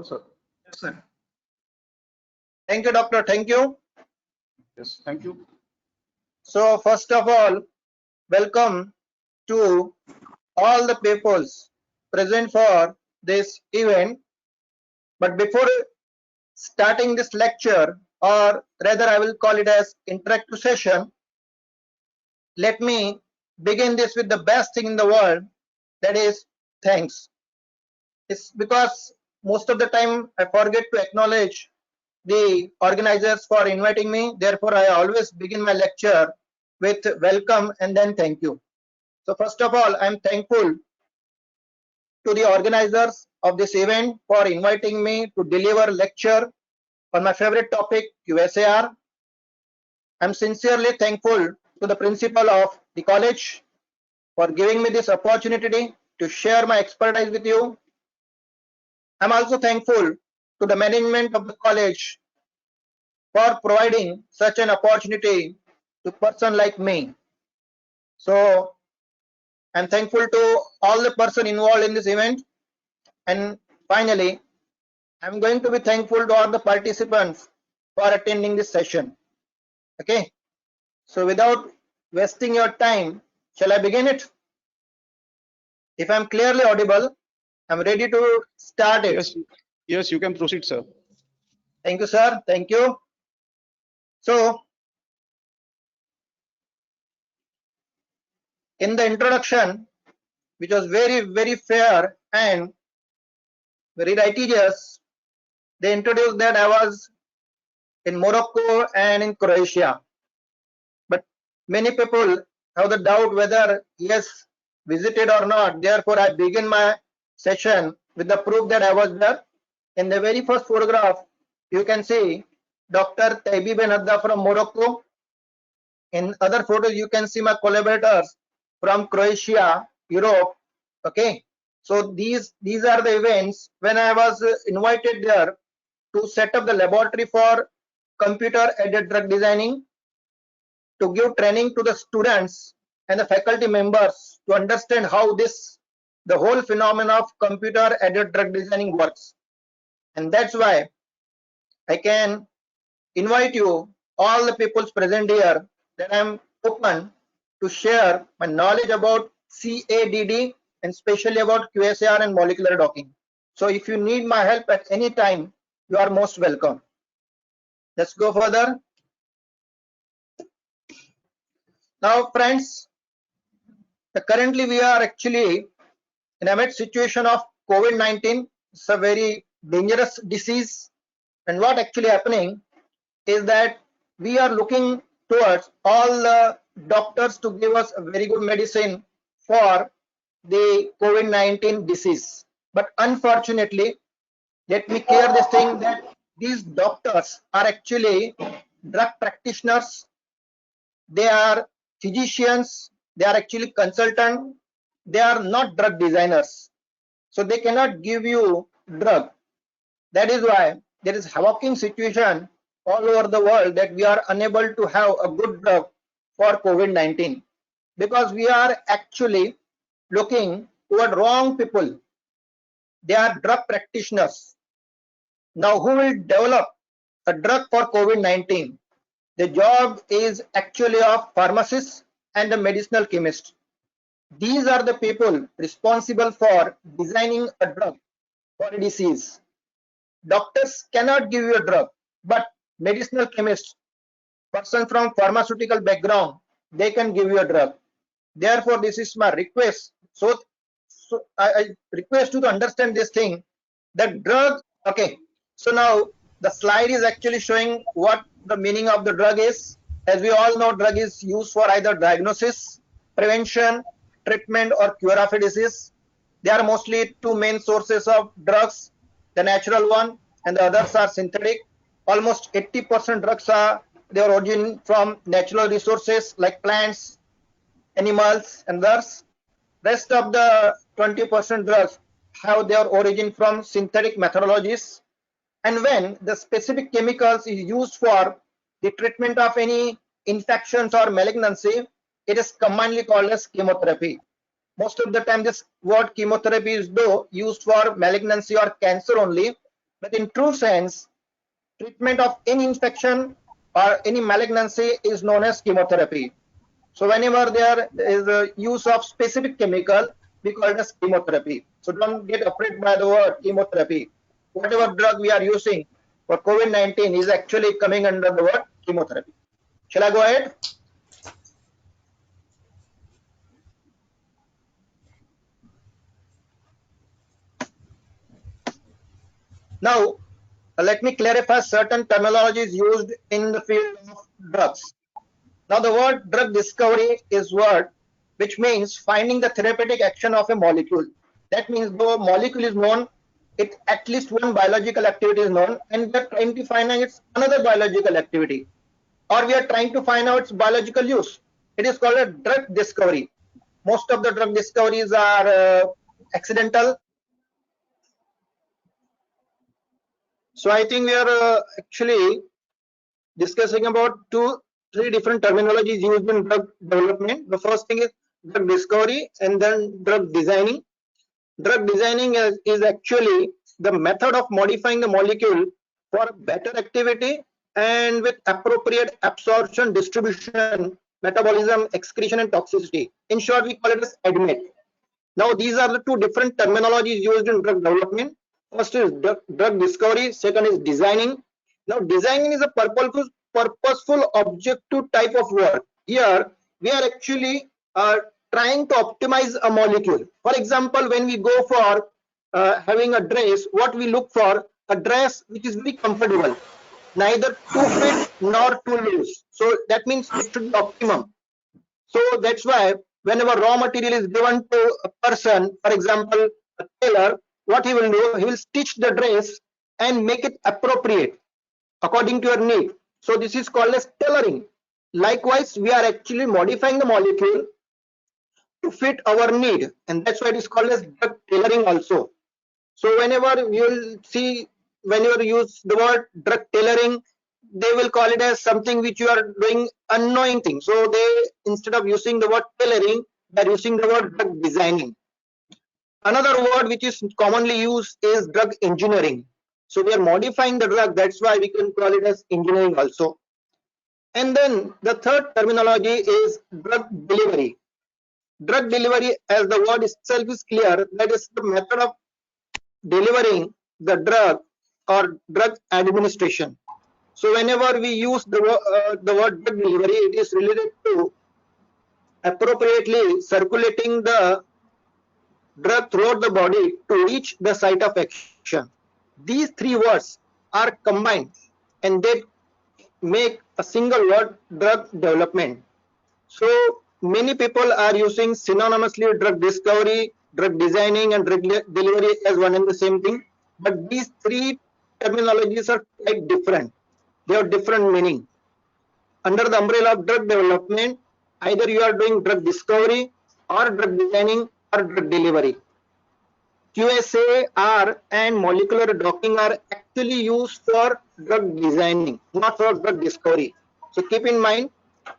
sir. Yes, sir. Thank you, doctor. Thank you. Yes, thank you. So first of all, welcome to all the peoples present for this event. But before starting this lecture, or rather I will call it as interactive session, let me begin this with the best thing in the world, that is thanks. It's because most of the time I forget to acknowledge the organizers for inviting me. Therefore, I always begin my lecture with welcome and then thank you. So first of all, I'm thankful to the organizers of this event for inviting me to deliver lecture on my favorite topic, QSAR. I'm sincerely thankful to the principal of the college for giving me this opportunity to share my expertise with you. I'm also thankful to the management of the college for providing such an opportunity to a person like me. So I'm thankful to all the person involved in this event. And finally, I'm going to be thankful to all the participants for attending this session. Okay. So without wasting your time, shall I begin it? If I'm clearly audible, I'm ready to start it. Yes, you can proceed, sir. Thank you, sir. Thank you. So, in the introduction, which was very fair and very righteous, they introduced that I was in Morocco and in Croatia. But many people have the doubt whether yes, visited or not. Therefore, I begin my session with the proof that I was there. In the very first photograph, you can see Dr. Taibi Ben Hadda from Morocco. In other photos, you can see my collaborators from Croatia, Europe. Okay, so these are the events when I was invited there to set up the laboratory for computer-aided drug designing, to give training to the students and the faculty members to understand how the whole phenomenon of computer-aided drug designing works. And that's why I can invite you, all the people present here, that I'm open to share my knowledge about CADD and especially about QSAR and molecular docking. So if you need my help at any time, you are most welcome. Let's go further. Now, friends, currently we are actually in a situation of COVID-19. It's a very dangerous disease. And what actually happening is that we are looking towards all the doctors to give us a very good medicine for the COVID-19 disease. But unfortunately, let me clear this thing that these doctors are actually drug practitioners. They are physicians. They are actually consultants. They are not drug designers. So they cannot give you drug. That is why there is havoc situation all over the world that we are unable to have a good drug for COVID-19 because we are actually looking toward wrong people. They are drug practitioners. Now, who will develop a drug for COVID-19? The job is actually of pharmacists and the medicinal chemist. These are the people responsible for designing a drug for a disease. Doctors cannot give you a drug, but medicinal chemists, person from pharmaceutical background, they can give you a drug. Therefore, this is my request. So I request you to understand this thing, that drug. Okay, so now the slide is actually showing what the meaning of the drug is. As we all know, drug is used for either diagnosis, prevention, treatment, or cure of a disease. There are mostly two main sources of drugs, the natural one and the others are synthetic. Almost 80% drugs are their origin from natural resources like plants, animals, and others. Rest of the 20% drugs have their origin from synthetic methodologies. And when the specific chemicals is used for the treatment of any infections or malignancy, it is commonly called as chemotherapy. Most of the time this word chemotherapy is though used for malignancy or cancer only, But in true sense, treatment of any infection or any malignancy is known as chemotherapy. So whenever there is a use of specific chemical, we call it as chemotherapy. So don't get afraid by the word chemotherapy. Whatever drug we are using for COVID-19 is actually coming under the word chemotherapy. Shall I go ahead? Now, let me clarify certain terminologies used in the field of drugs. Now, the word drug discovery is word which means finding the therapeutic action of a molecule. That means the molecule is known, it at least one biological activity is known, and we are trying to find out its another biological activity, or we are trying to find out its biological use. It is called a drug discovery. Most of the drug discoveries are accidental. So I think we are actually discussing about three different terminologies used in drug development. The first thing is drug discovery and then drug designing. Drug designing is actually the method of modifying the molecule for better activity and with appropriate absorption, distribution, metabolism, excretion, and toxicity. In short, we call it as ADMET. Now, these are the two different terminologies used in drug development. First is drug discovery, second is designing. Now, designing is a purposeful objective type of work. Here, we are actually trying to optimize a molecule. For example, when we go for having a dress, what we look for, a dress which is very comfortable, neither too fit nor too loose. So that means it should be optimum. So that's why whenever raw material is given to a person, for example, a tailor, what he will do, he will stitch the dress and make it appropriate according to your need. So this is called as tailoring. Likewise, we are actually modifying the molecule to fit our need, and that's why it is called as drug tailoring also. So whenever you will see, whenever you use the word drug tailoring, they will call it as something which you are doing unknowing thing. So they, instead of using the word tailoring, they are using the word drug designing. Another word which is commonly used is drug engineering. So we are modifying the drug, that's why we can call it as engineering also. And then the third terminology is drug delivery. Drug delivery, as the word itself is clear, that is the method of delivering the drug or drug administration. So whenever we use the word drug delivery, it is related to appropriately circulating the drug throughout the body to reach the site of action. These three words are combined and they make a single word, drug development. So many people are using synonymously drug discovery, drug designing, and drug delivery as one and the same thing. But these three terminologies are quite different. They have different meaning. Under the umbrella of drug development, either you are doing drug discovery or drug designing or drug delivery. QSAR and molecular docking are actually used for drug designing, not for drug discovery. So keep in mind,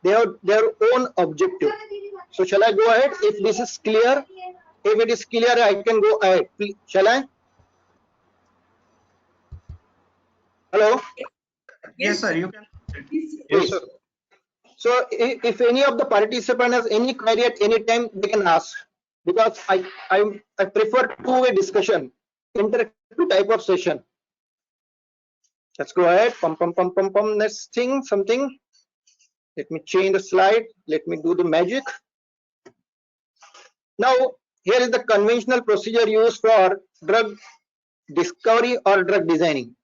they have their own objective. So shall I go ahead? If this is clear, if it is clear, I can go ahead. Shall I? Hello? Yes, sir. You can. Yes, sir. So if any of the participants has any query at any time, they can ask, because I prefer two-way discussion, interactive type of session. Let's go ahead. Next thing, something. Let me change the slide. Let me do the magic. Now, here is the conventional procedure used for drug discovery or drug designing.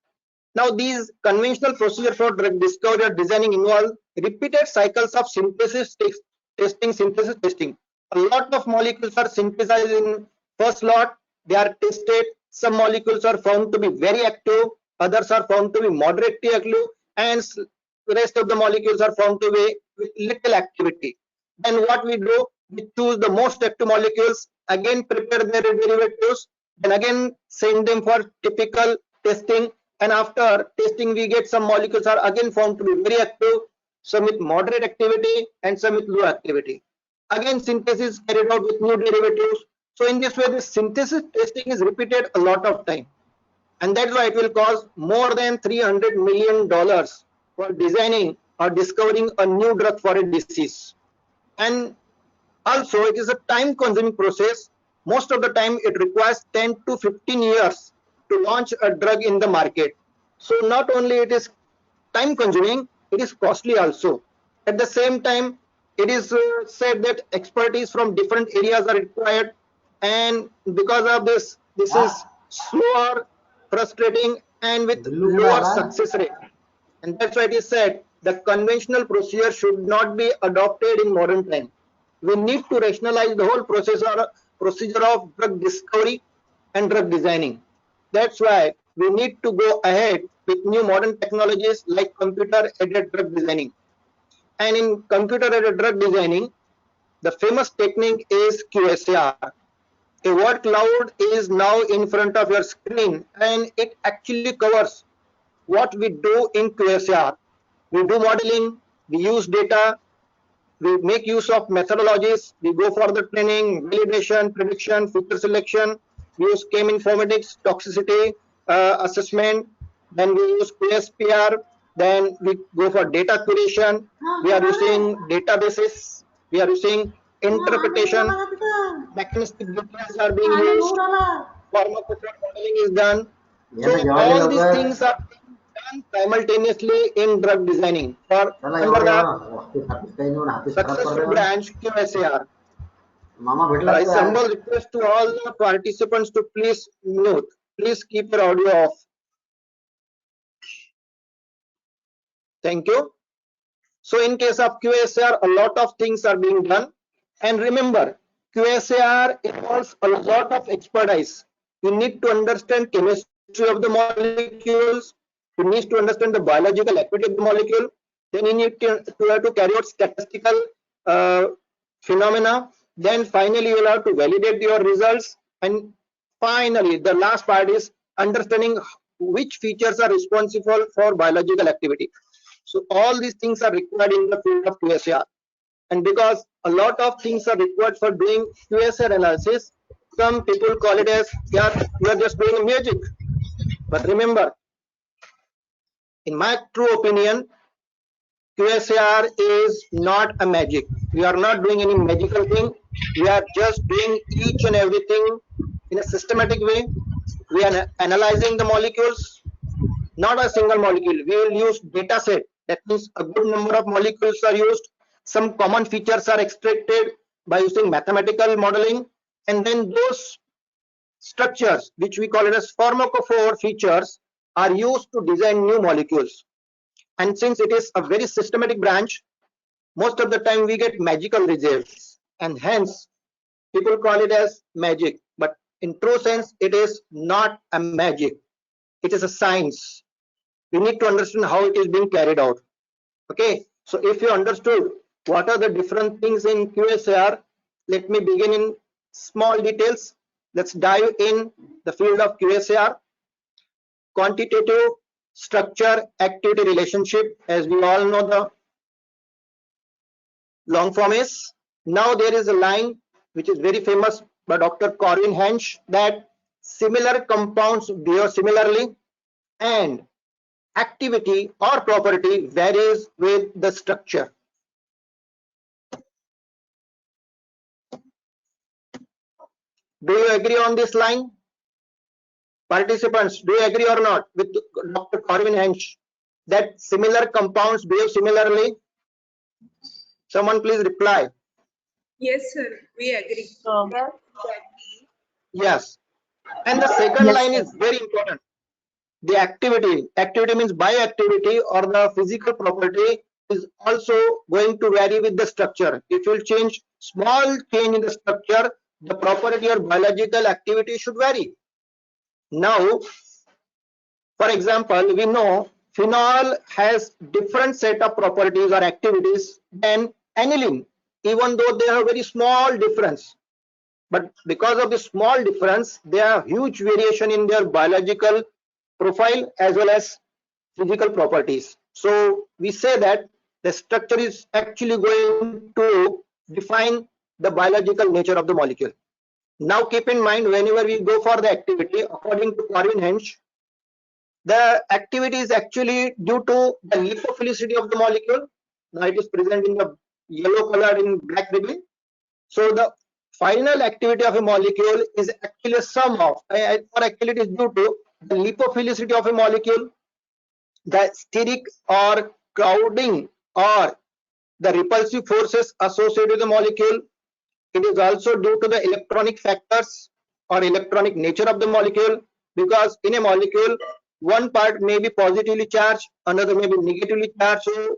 Now, these conventional procedure for drug discovery or designing involve repeated cycles of synthesis testing. A lot of molecules are synthesized in first lot. They are tested. Some molecules are found to be very active. Others are found to be moderately active, and the rest of the molecules are found to be with little activity. Then what we do? We choose the most active molecules. Again, prepare their derivatives. Then again, send them for typical testing. And after testing, we get some molecules are again found to be very active, some with moderate activity and some with low activity. Again, synthesis carried out with new derivatives. So in this way, the synthesis testing is repeated a lot of time. And that's why it will cost more than $300 million for designing or discovering a new drug for a disease. And also it is a time consuming process. Most of the time it requires 10 to 15 years to launch a drug in the market. So not only it is time consuming, it is costly also. At the same time, it is said that expertise from different areas are required, and because of this is slower, frustrating, and with lower success rate. And that's why it is said the conventional procedure should not be adopted in modern time. We need to rationalize the whole procedure of drug discovery and drug designing. That's why we need to go ahead with new modern technologies like computer-aided drug designing. And in computer-aided drug designing, the famous technique is QSAR. A word cloud is now in front of your screen, and it actually covers what we do in QSAR. We do modeling, we use data, we make use of methodologies, we go for the training, validation, prediction, feature selection, we use cheminformatics, toxicity assessment, then we use QSPR, then we go for data curation, we are using databases, we are using interpretation, mechanistic details are being used, pharmacophore modeling is done. So all these things are done simultaneously in drug designing for under the successful branch QSAR. I humble request to all the participants to please mute. Please keep your audio off. Thank you. So in case of QSAR, a lot of things are being done. And remember, QSAR involves a lot of expertise. You need to understand chemistry of the molecules. You need to understand the biological activity of the molecule. Then you need to have to carry out statistical phenomena. Then finally, you will have to validate your results. And finally, the last part is understanding which features are responsible for biological activity. So all these things are required in the field of QSAR. And because a lot of things are required for doing QSAR analysis, some people call it as, yeah, you are just doing magic. But remember, in my true opinion, QSAR is not a magic. We are not doing any magical thing. We are just doing each and everything in a systematic way. We are analyzing the molecules, not a single molecule. We will use data set. That means a good number of molecules are used. Some common features are extracted by using mathematical modeling, and then those structures, which we call it as pharmacophore features, are used to design new molecules. And since it is a very systematic branch, most of the time we get magical results, and hence people call it as magic. But in true sense, it is not a magic. It is a science. We need to understand how it is being carried out. Okay, so if you understood what are the different things in QSAR, let me begin in small details. Let's dive in the field of QSAR. Quantitative structure activity relationship, as we all know the long form is. Now there is a line which is very famous by Dr. Corwin Hensch, that similar compounds behave similarly and activity or property varies with the structure. Do you agree on this line? Participants, do you agree or not with Dr. Corwin Hensch that similar compounds behave similarly? Someone please reply. Yes, sir. We agree. Yes. And the second line is very important. The activity means bioactivity or the physical property is also going to vary with the structure. If you change small change in the structure, the property or biological activity should vary. Now, for example, we know phenol has different set of properties or activities than aniline, even though they have very small difference. But because of the small difference, there are huge variation in their biological profile as well as physical properties. So we say that the structure is actually going to define the biological nature of the molecule. Now keep in mind, whenever we go for the activity, according to Corwin Hensch, The activity is actually due to the lipophilicity of the molecule. Now it is present in the yellow color in black ribbon. So the final activity of a molecule is actually a sum of, or actually it is due to the lipophilicity of a molecule, the steric or crowding or the repulsive forces associated with the molecule. It is also due to the electronic factors or electronic nature of the molecule, because in a molecule one part may be positively charged, another may be negatively charged. So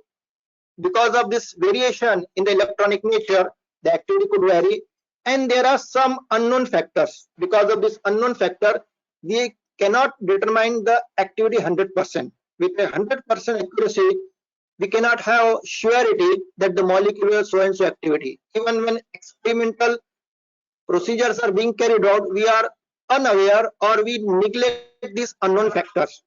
because of this variation in the electronic nature, the activity could vary, and there are some unknown factors. Because of this unknown factor, we cannot determine the activity 100%. With a 100% accuracy, we cannot have surety that the molecule will so and so activity. Even when experimental procedures are being carried out, we are unaware or we neglect these unknown factors.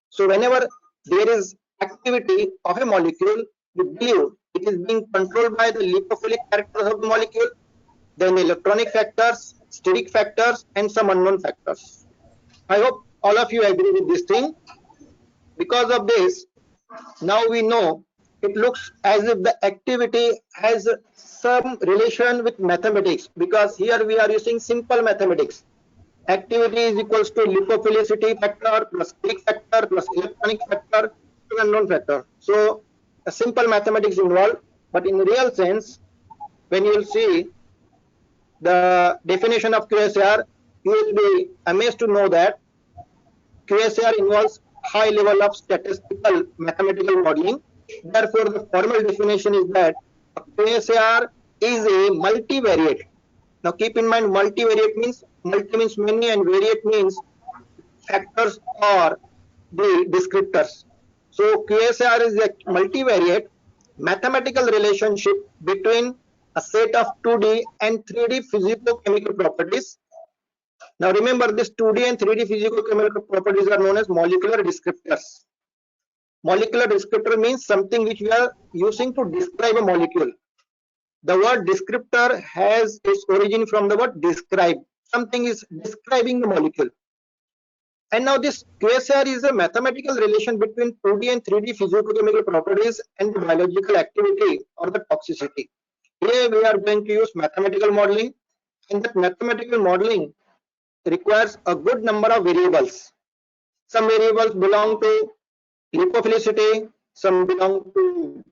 So whenever there is activity of a molecule, we believe it is being controlled by the lipophilic characters of the molecule, then electronic factors, steric factors, and some unknown factors. I hope all of you agree with this thing. Because of this, now we know it looks as if the activity has some relation with mathematics, because here we are using simple mathematics. Activity is equals to lipophilicity factor plus steric factor plus electronic factor to unknown factor. So a simple mathematics involved, but in real sense, when you will see the definition of QSAR, you will be amazed to know that QSAR involves high level of statistical mathematical modeling. Therefore, the formal definition is that a QSAR is a multivariate. Now keep in mind, multivariate means, multi means many and variate means factors or the descriptors. So QSAR is a multivariate mathematical relationship between a set of 2D and 3D physico-chemical properties. Now remember, this 2D and 3D physico-chemical properties are known as molecular descriptors. Molecular descriptor means something which we are using to describe a molecule. The word descriptor has its origin from the word describe. Something is describing the molecule. And now this QSAR is a mathematical relation between 2D and 3D physicochemical properties and the biological activity or the toxicity. Here we are going to use mathematical modeling, and that mathematical modeling requires a good number of variables. Some variables belong to lipophilicity, some belong to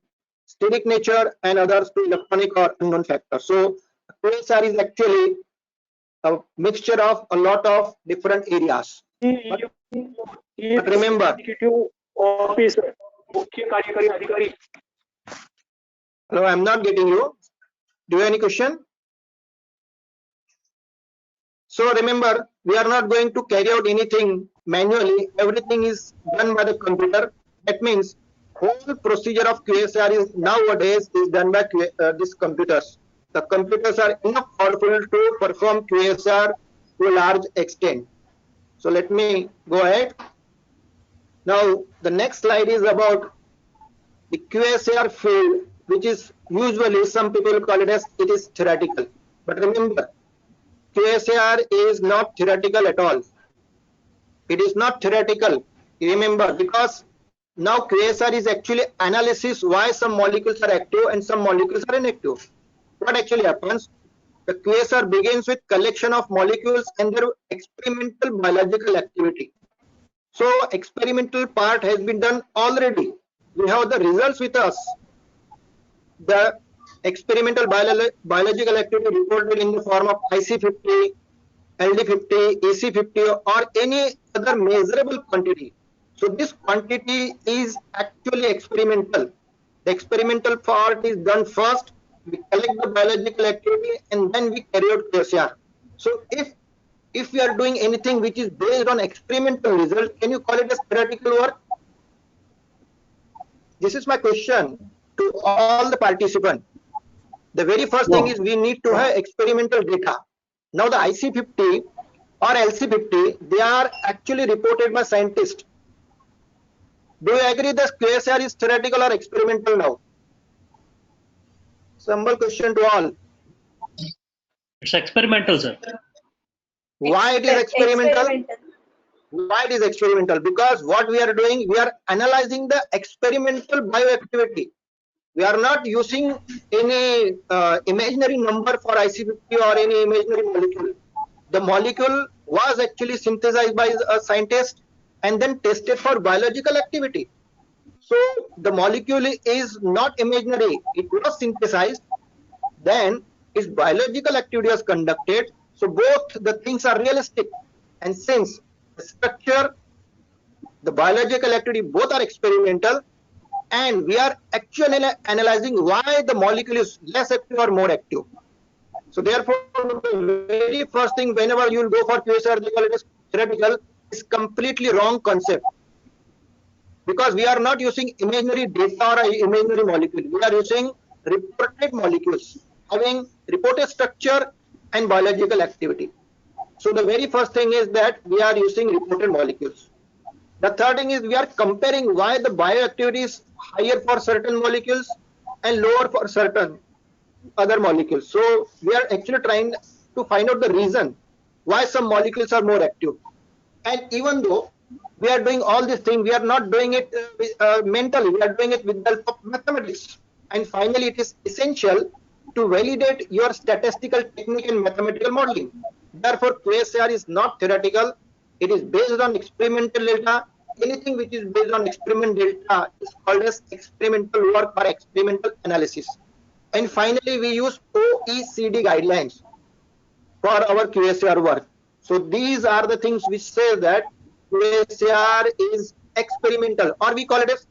steric nature, and others to electronic or unknown factors. So QSAR is actually a mixture of a lot of different areas. But remember, hello, I'm not getting you. Do you have any question? So remember, we are not going to carry out anything manually. Everything is done by the computer. That means whole procedure of QSAR is nowadays is done by these computers. The computers are enough powerful to perform QSAR to a large extent. So let me go ahead. Now the next slide is about the QSAR field, which is usually some people call it as it is theoretical. But remember, QSAR is not theoretical at all. It is not theoretical. Remember, because now QSAR is actually analysis why some molecules are active and some molecules are inactive. What actually happens? The QSAR begins with collection of molecules and their experimental biological activity. So experimental part has been done already. We have the results with us. The experimental biological activity reported in the form of IC50, LD50, EC50 or any other measurable quantity. So this quantity is actually experimental. The experimental part is done first. We collect the biological activity and then we carry out QSAR. So if we are doing anything which is based on experimental result, can you call it as theoretical work? This is my question to all the participants. The very first thing is we need to have experimental data. Now the IC50 or LC50, they are actually reported by scientists. Do you agree that QSAR is theoretical or experimental now? Simple question to all. It's experimental, sir. Why it is experimental? Why it is experimental? Because what we are doing, we are analyzing the experimental bioactivity. We are not using any imaginary number for IC50 or any imaginary molecule. The molecule was actually synthesized by a scientist and then tested for biological activity. So the molecule is not imaginary. It was synthesized, then its biological activity was conducted. So both the things are realistic. And since the structure, the biological activity, both are experimental, and we are actually analyzing why the molecule is less active or more active. So therefore, the very first thing, whenever you will go for QSR, they call it as theoretical, is completely wrong concept. Because we are not using imaginary data or imaginary molecule. We are using reported molecules having reported structure and biological activity. So the very first thing is that we are using reported molecules. The third thing is we are comparing why the bioactivity is higher for certain molecules and lower for certain other molecules. So we are actually trying to find out the reason why some molecules are more active. And even though we are doing all these things, we are not doing it mentally, we are doing it with the help of mathematics. And finally, it is essential to validate your statistical technique and mathematical modeling. Therefore, QSAR is not theoretical. It is based on experimental data. Anything which is based on experimental data is called as experimental work or experimental analysis. And finally, we use OECD guidelines for our QSAR work. So these are the things which say that QSAR is experimental, or we call it as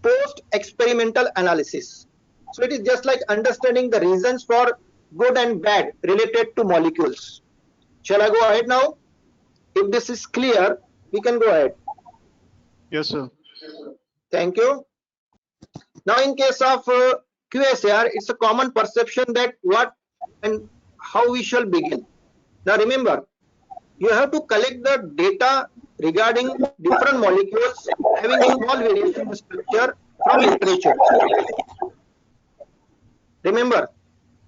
post-experimental analysis. So it is just like understanding the reasons for good and bad related to molecules. Shall I go ahead now? If this is clear, we can go ahead. Yes, sir. Thank you. Now, in case of QSAR, it's a common perception that what and how we shall begin. Now, remember, you have to collect the data regarding different molecules having small variation in structure from literature. Remember,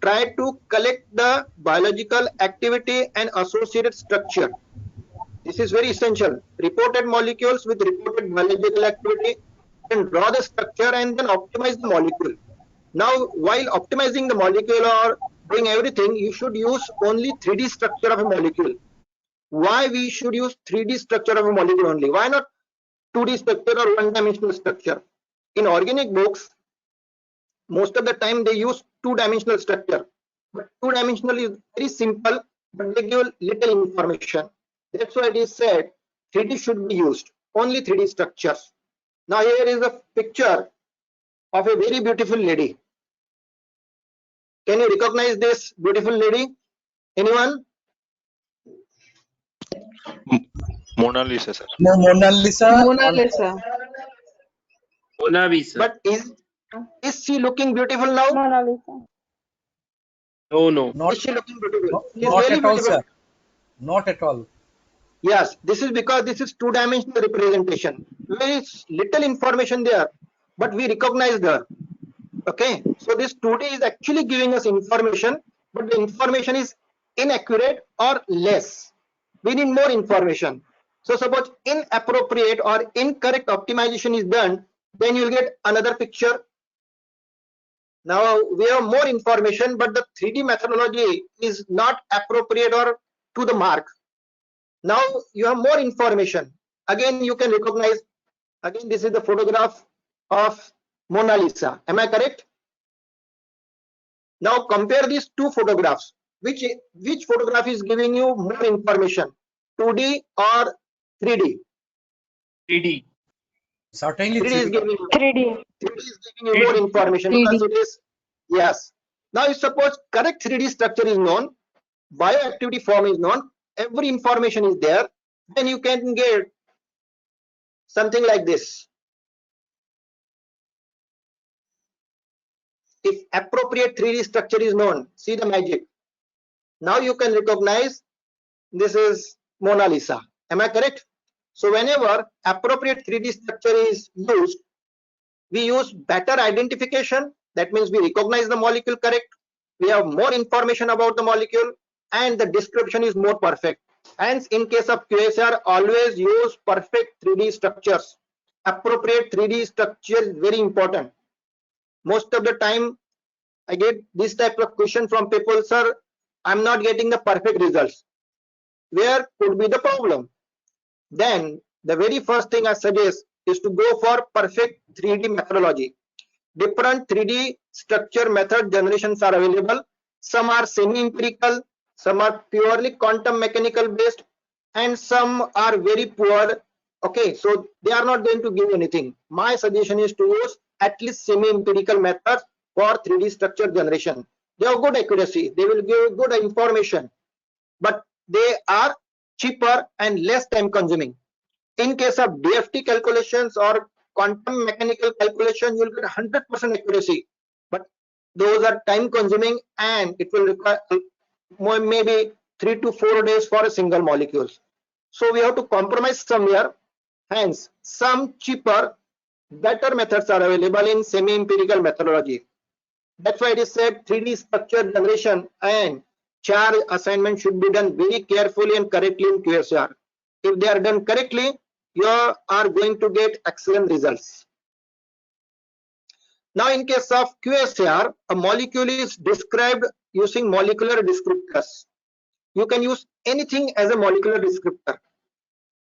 try to collect the biological activity and associated structure. This is very essential. Reported molecules with reported biological activity, then draw the structure and then optimize the molecule. Now, while optimizing the molecule or doing everything, you should use only 3D structure of a molecule. Why we should use 3D structure of a molecule only? Why not 2D structure or one-dimensional structure? In organic books, most of the time they use two-dimensional structure. But two-dimensional is very simple, but they give little information. That's why it is said 3D should be used, only 3D structures. Now here is a picture of a very beautiful lady. Can you recognize this beautiful lady? Anyone? Mona Lisa, sir. Mona Lisa. Mona Lisa. Mona Lisa. But is she looking beautiful now? Mona Lisa. No. Not, Is she looking beautiful? She's not very at all, beautiful. sir. Not at all. Yes, this is because this is two-dimensional representation. There is little information there, but we recognize her. Okay, so this 2D is actually giving us information, but the information is inaccurate or less. We need more information. So suppose inappropriate or incorrect optimization is done, then you will get another picture. Now we have more information, but the 3D methodology is not appropriate or to the mark. Now you have more information. Again, you can recognize, again, this is the photograph of Mona Lisa. Am I correct? Now compare these two photographs. Which photograph is giving you more information, 2D or 3D? 3D. Certainly 3D is giving you 3D. 3D is giving you more information because 3D. it is, yes. Now if suppose correct 3D structure is known, bioactivity form is known, every information is there, then you can get something like this. If appropriate 3D structure is known, see the magic. Now you can recognize this is Mona Lisa. Am I correct? So whenever appropriate 3D structure is used, we use better identification. That means we recognize the molecule correct. We have more information about the molecule and the description is more perfect. Hence, in case of QSR, always use perfect 3D structures. Appropriate 3D structure is very important. Most of the time, I get this type of question from people, sir, I'm not getting the perfect results. Where could be the problem? Then the very first thing I suggest is to go for perfect 3D methodology. Different 3D structure method generations are available. Some are semi-empirical, some are purely quantum mechanical based, and some are very poor. Okay, so they are not going to give anything. My suggestion is to use at least semi-empirical methods for 3D structure generation. They have good accuracy, they will give good information, but they are cheaper and less time consuming. In case of DFT calculations or quantum mechanical calculation, you will get 100% accuracy, but those are time consuming and it will require maybe 3 to 4 days for a single molecule. So we have to compromise somewhere. Hence, some cheaper, better methods are available in semi-empirical methodology. That's why it is said 3D structure generation and charge assignment should be done very carefully and correctly in QSR. If they are done correctly, you are going to get excellent results. Now, in case of QSR, a molecule is described using molecular descriptors. You can use anything as a molecular descriptor.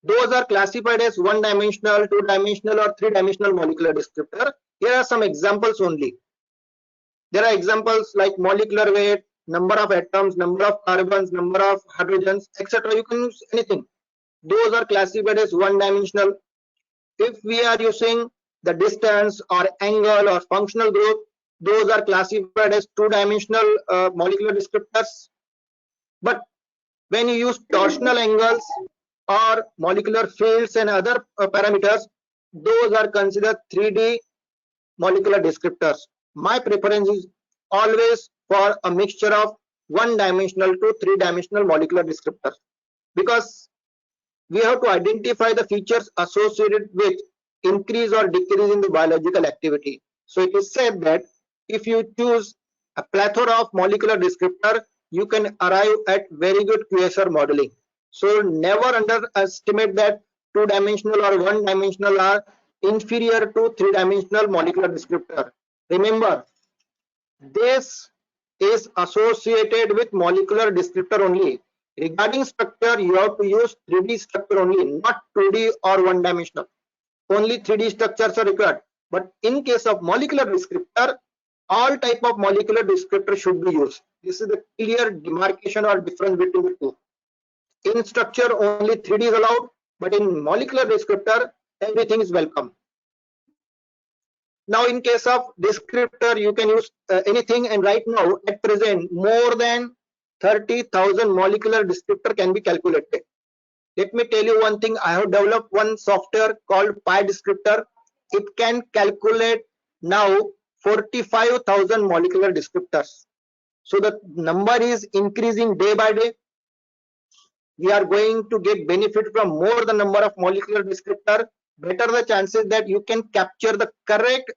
Those are classified as one-dimensional, two-dimensional, or three-dimensional molecular descriptor. Here are some examples only. There are examples like molecular weight, number of atoms, number of carbons, number of hydrogens, etc. You can use anything. Those are classified as one-dimensional. If we are using the distance or angle or functional group, those are classified as two-dimensional molecular descriptors. But when you use torsional angles or molecular fields and other parameters, those are considered 3D molecular descriptors. My preference is always for a mixture of one-dimensional to three-dimensional molecular descriptors, because we have to identify the features associated with increase or decrease in the biological activity. So it is said that if you choose a plethora of molecular descriptor, you can arrive at very good QSR modeling. So never underestimate that two-dimensional or one-dimensional are inferior to three-dimensional molecular descriptor. Remember, this is associated with molecular descriptor only. Regarding structure, you have to use 3D structure only, not 2D or one-dimensional. Only 3D structures are required. But in case of molecular descriptor, all type of molecular descriptor should be used. This is the clear demarcation or difference between the two. In structure, only 3D is allowed, but in molecular descriptor, everything is welcome. Now, in case of descriptor, you can use anything, and right now, at present, more than 30,000 molecular descriptor can be calculated. Let me tell you one thing. I have developed one software called PyDescriptor. It can calculate now 45,000 molecular descriptors. So the number is increasing day by day. We are going to get benefit from more the number of molecular descriptor. Better the chances that you can capture the correct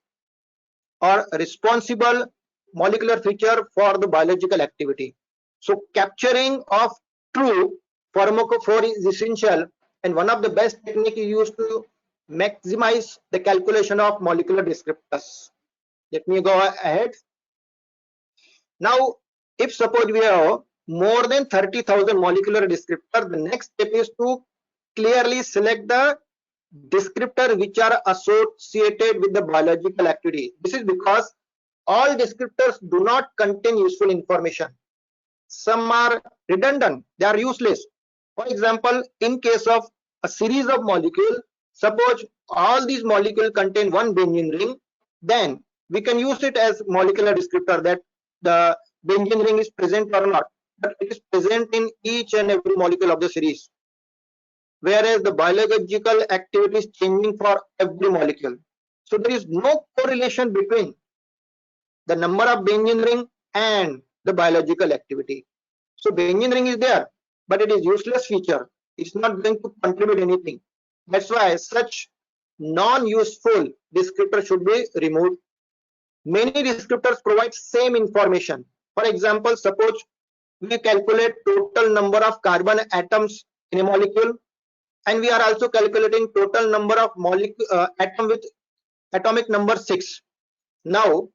or responsible molecular feature for the biological activity. So capturing of true pharmacophore is essential, and one of the best techniques is used to maximize the calculation of molecular descriptors. Let me go ahead. Now, if suppose we have more than 30,000 molecular descriptors, the next step is to clearly select the descriptor which are associated with the biological activity. This is because all descriptors do not contain useful information. Some are redundant, they are useless. For example, in case of a series of molecules, suppose all these molecules contain one benzene ring, then we can use it as molecular descriptor that the benzene ring is present or not, but it is present in each and every molecule of the series. Whereas the biological activity is changing for every molecule. So there is no correlation between the number of benzene ring and the biological activity. So benzene ring is there, but it is useless feature. It's not going to contribute anything. That's why such non-useful descriptor should be removed. Many descriptors provide same information. For example, suppose we calculate total number of carbon atoms in a molecule, and we are also calculating total number of atom with atomic number 6. Now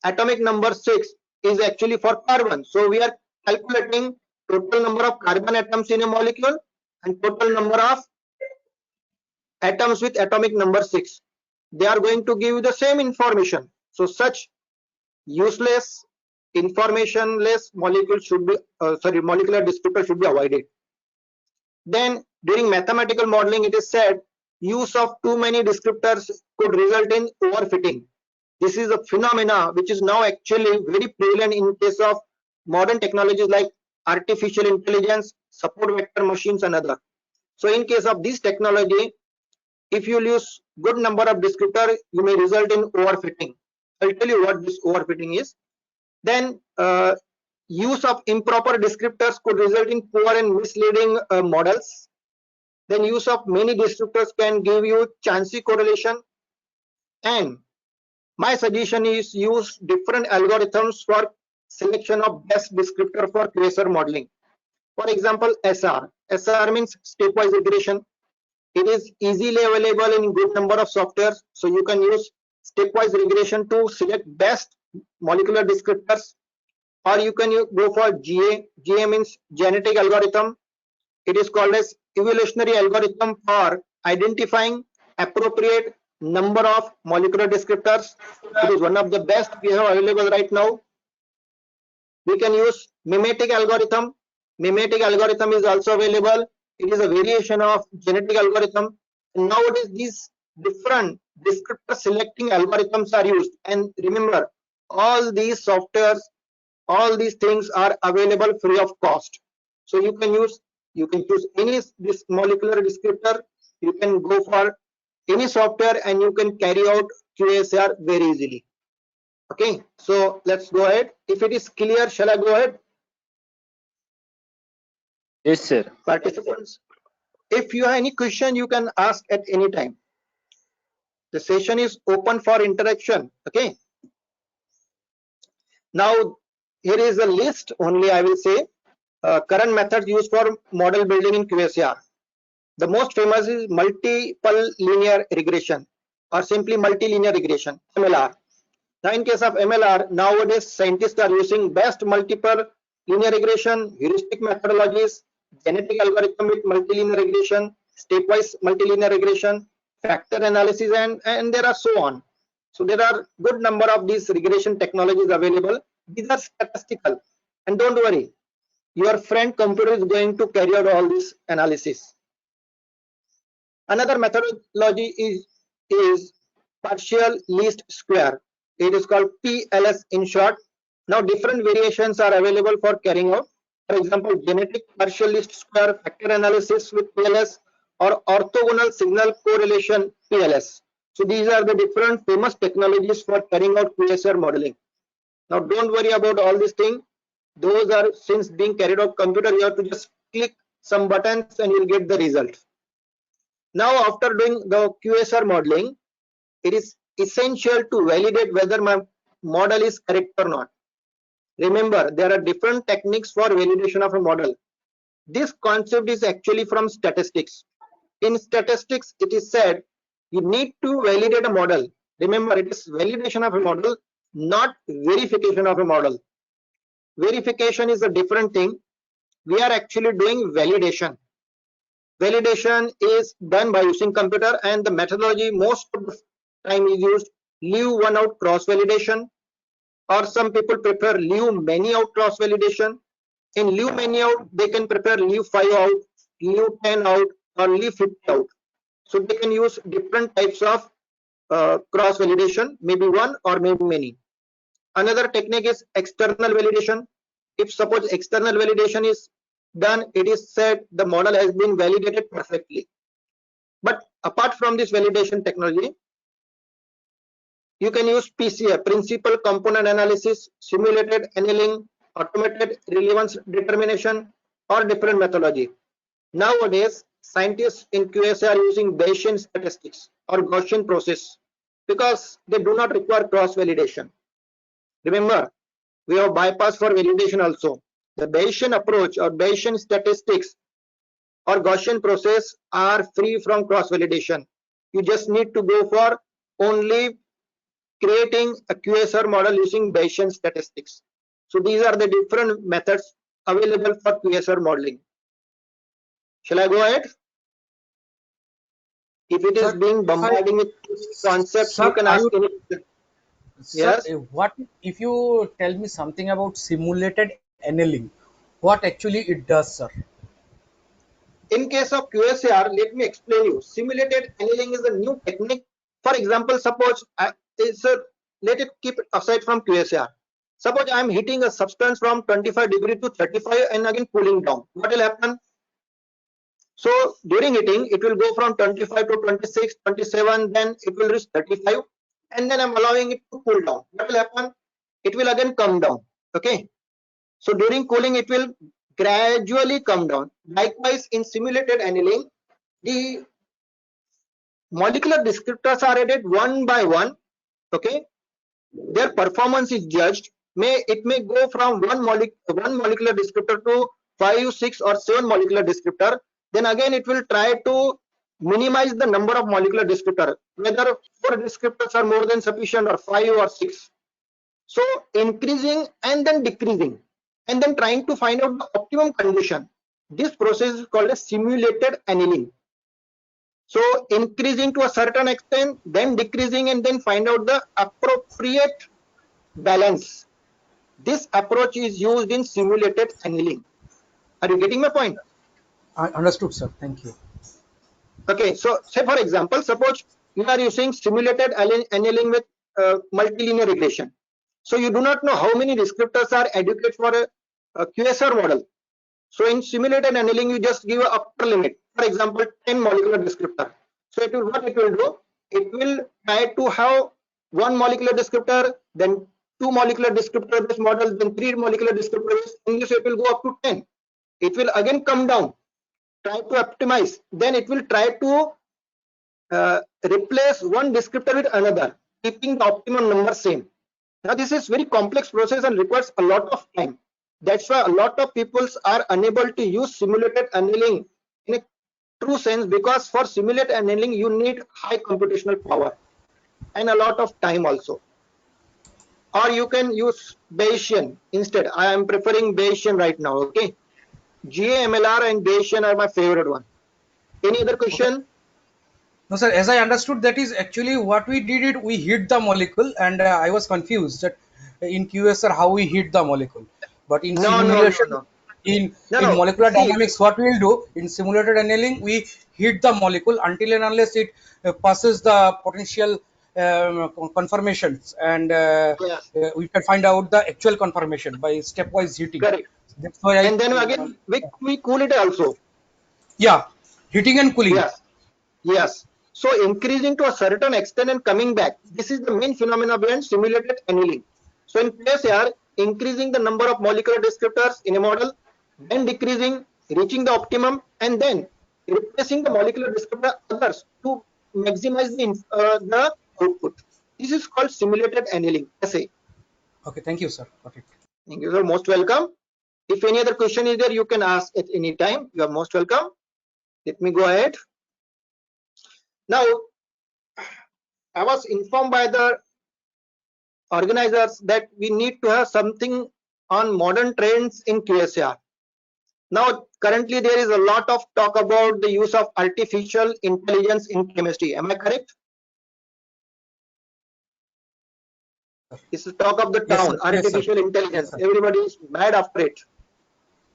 atomic number 6 is actually for carbon, so we are calculating total number of carbon atoms in a molecule and total number of atoms with atomic number 6. They are going to give you the same information, so such useless informationless molecule should be molecular descriptor should be avoided. Then during mathematical modeling, it is said use of too many descriptors could result in overfitting. This is a phenomena which is now actually very prevalent in case of modern technologies like artificial intelligence, support vector machines, and other. So in case of this technology, if you use good number of descriptor, you may result in overfitting. I'll tell you what this overfitting is. Then use of improper descriptors could result in poor and misleading models. Then use of many descriptors can give you chancy correlation. And my suggestion is use different algorithms for selection of best descriptor for QSR modeling. For example, SR. SR means stepwise regression. It is easily available in good number of softwares, so you can use stepwise regression to select best molecular descriptors, or you can go for GA. GA means genetic algorithm. It is called as evolutionary algorithm for identifying appropriate number of molecular descriptors. It is one of the best we have available right now. We can use mimetic algorithm. Mimetic algorithm is also available. It is a variation of genetic algorithm. And nowadays these different descriptor selecting algorithms are used. And remember, all these softwares, all these things are available free of cost. So you can choose any this molecular descriptor. You can go for any software and you can carry out QSR very easily. Okay, so let's go ahead. If it is clear, shall I go ahead? Yes, sir. Participants, if you have any question, you can ask at any time. The session is open for interaction. Okay. Now here is a list only, I will say, current methods used for model building in QSR. The most famous is multiple linear regression, or simply multilinear regression, MLR. Now in case of MLR, nowadays scientists are using best multiple linear regression, heuristic methodologies, genetic algorithm with multilinear regression, stepwise multilinear regression, factor analysis, and there are so on. So there are good number of these regression technologies available. These are statistical, and don't worry, your friend computer is going to carry out all this analysis. Another methodology is partial least square. It is called PLS in short. Now different variations are available for carrying out. For example, genetic partial least square, factor analysis with PLS, or orthogonal signal correlation PLS. So these are the different famous technologies for carrying out QSR modeling. Now don't worry about all these things. Those are since being carried out computer, you have to just click some buttons and you'll get the result. Now after doing the QSR modeling, it is essential to validate whether my model is correct or not. Remember, there are different techniques for validation of a model. This concept is actually from statistics. In statistics, it is said you need to validate a model. Remember, it is validation of a model, not verification of a model. Verification is a different thing. We are actually doing validation. Validation is done by using computer, and the methodology most of the time is used leave one out cross validation, or some people prefer leave many out cross validation. In leave many out, they can prefer leave 5 out, leave 10 out, or leave 50 out. So they can use different types of cross validation, maybe one or maybe many. Another technique is external validation. If suppose external validation is done, it is said the model has been validated perfectly. But apart from this validation technology, you can use PCA, principal component analysis, simulated annealing, automated relevance determination, or different methodology. Nowadays, scientists in QSA are using Bayesian statistics or Gaussian process because they do not require cross validation. Remember, we have bypass for validation also. The Bayesian approach or Bayesian statistics or Gaussian process are free from cross-validation. You just need to go for only creating a QSR model using Bayesian statistics. So these are the different methods available for QSR modeling. Shall I go ahead? If it is Sir, being bombarding with concepts, Sir, you can I ask would- any. Sir, Yes. what if you tell me something about simulated annealing? What actually it does, sir? In case of QSAR, let me explain you. Simulated annealing is a new technique. For example, suppose let it keep it aside from QSAR. Suppose I am heating a substance from 25 degree to 35 and again cooling down. What will happen? So during heating, it will go from 25 to 26, 27, then it will reach 35, and then I'm allowing it to cool down. What will happen? It will again come down. Okay. So during cooling, it will gradually come down. Likewise, in simulated annealing, the molecular descriptors are added one by one. Okay. Their performance is judged. It may go from one molecular descriptor to 5, 6, or 7 molecular descriptor. Then again, it will try to minimize the number of molecular descriptor, whether 4 descriptors are more than sufficient or 5 or 6. So increasing and then decreasing, and then trying to find out the optimum condition. This process is called a simulated annealing. So increasing to a certain extent, then decreasing, and then find out the appropriate balance. This approach is used in simulated annealing. Are you getting my point? I understood, sir. Thank you. Okay, so say for example, suppose you are using simulated annealing with multilinear regression. So you do not know how many descriptors are adequate for a QSR model. So in simulated annealing, you just give an upper limit. For example, 10 molecular descriptor. So what it will do? It will try to have 1 molecular descriptor, then 2 molecular descriptor based models, then 3 molecular descriptors. In this, it will go up to 10. It will again come down, try to optimize. Then it will try to replace one descriptor with another, keeping the optimum number same. Now this is very complex process and requires a lot of time. That's why a lot of people are unable to use simulated annealing in a true sense, because for simulated annealing you need high computational power and a lot of time also. Or you can use Bayesian instead. I am preferring Bayesian right now. Okay, GAMLR and Bayesian are my favorite one. Any other question? No, sir. As I understood, that is actually what we did. It we hit the molecule, and I was confused that in QSR how we hit the molecule. But in No. simulation, in No. molecular See, dynamics, what we will do in simulated annealing, we hit the molecule until and unless it passes the potential conformations, and yes, we can find out the actual conformation by stepwise heating. correct. That's why And then again we cool it also. yeah, heating and cooling. Yes. So increasing to a certain extent and coming back. This is the main phenomena behind simulated annealing. So in QSAR, increasing the number of molecular descriptors in a model, then decreasing, reaching the optimum, and then replacing the molecular descriptor others to maximize the output. This is called simulated annealing. SA. Okay, thank you, sir. Got it. Thank you. You're most welcome. If any other question is there, you can ask at any time. You are most welcome. Let me go ahead. Now, I was informed by the organizers that we need to have something on modern trends in QSAR. Now, currently there is a lot of talk about the use of artificial intelligence in chemistry. Am I correct? This is talk of the Yes, town, sir. Yes, sir. artificial intelligence. Yes, sir. Everybody is mad after it.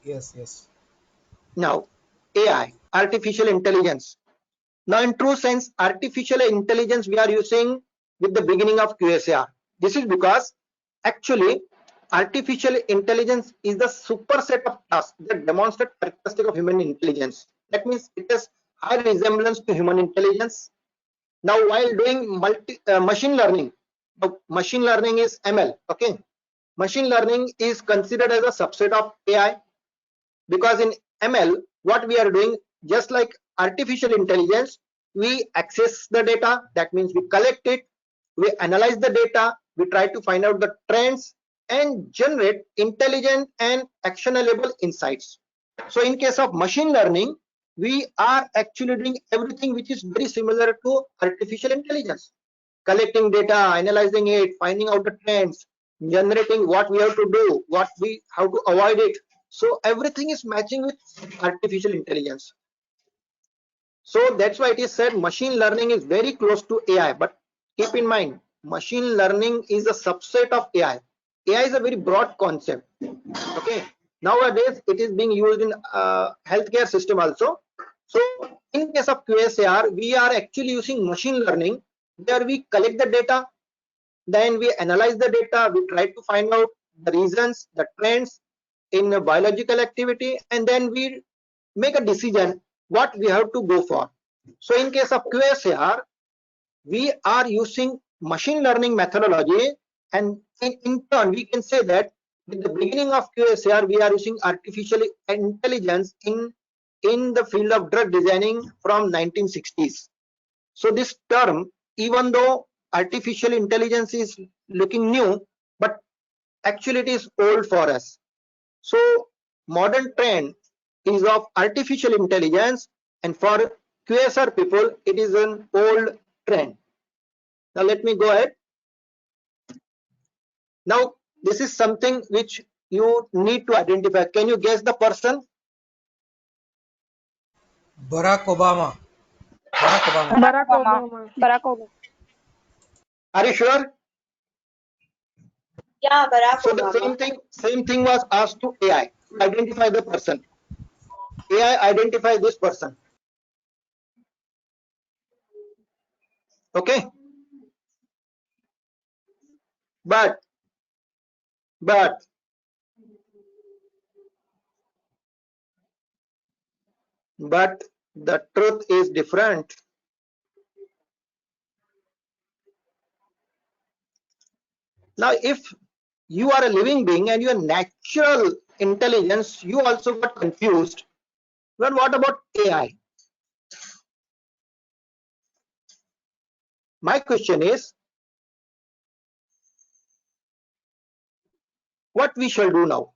Yes. Now, AI, artificial intelligence. Now, in true sense, artificial intelligence we are using with the beginning of QSAR. This is because actually artificial intelligence is the superset of tasks that demonstrate characteristic of human intelligence. That means it has high resemblance to human intelligence. Now, while doing machine learning, machine learning is ML. Okay, machine learning is considered as a subset of AI, because in ML, what we are doing, just like artificial intelligence, we access the data. That means we collect it, we analyze the data, we try to find out the trends, and generate intelligent and actionable insights. So in case of machine learning, we are actually doing everything which is very similar to artificial intelligence. Collecting data, analyzing it, finding out the trends, generating what we have to do, how to avoid it. So everything is matching with artificial intelligence. So that's why it is said machine learning is very close to AI. But keep in mind, machine learning is a subset of AI. AI is a very broad concept. Okay. Nowadays, it is being used in healthcare system also. So in case of QSAR, we are actually using machine learning where we collect the data, then we analyze the data, we try to find out the reasons, the trends in a biological activity, and then we make a decision what we have to go for. So in case of QSAR, we are using machine learning methodology, and in turn we can say that with the beginning of QSAR, we are using artificial intelligence in the field of drug designing from 1960s. So this term, even though artificial intelligence is looking new, but actually it is old for us. So modern trend is of artificial intelligence, and for QSR people, it is an old trend. Now let me go ahead. Now this is something which you need to identify. Can you guess the person? Barack Obama. Barack Obama. Barack Obama. Barack Obama. Are you sure? Yeah, Barack So Obama. the same thing was asked to AI. Identify the person. AI identify this person. Okay. But the truth is different. Now if you are a living being and your natural intelligence, you also got confused, then what about AI? My question is, what we shall do now?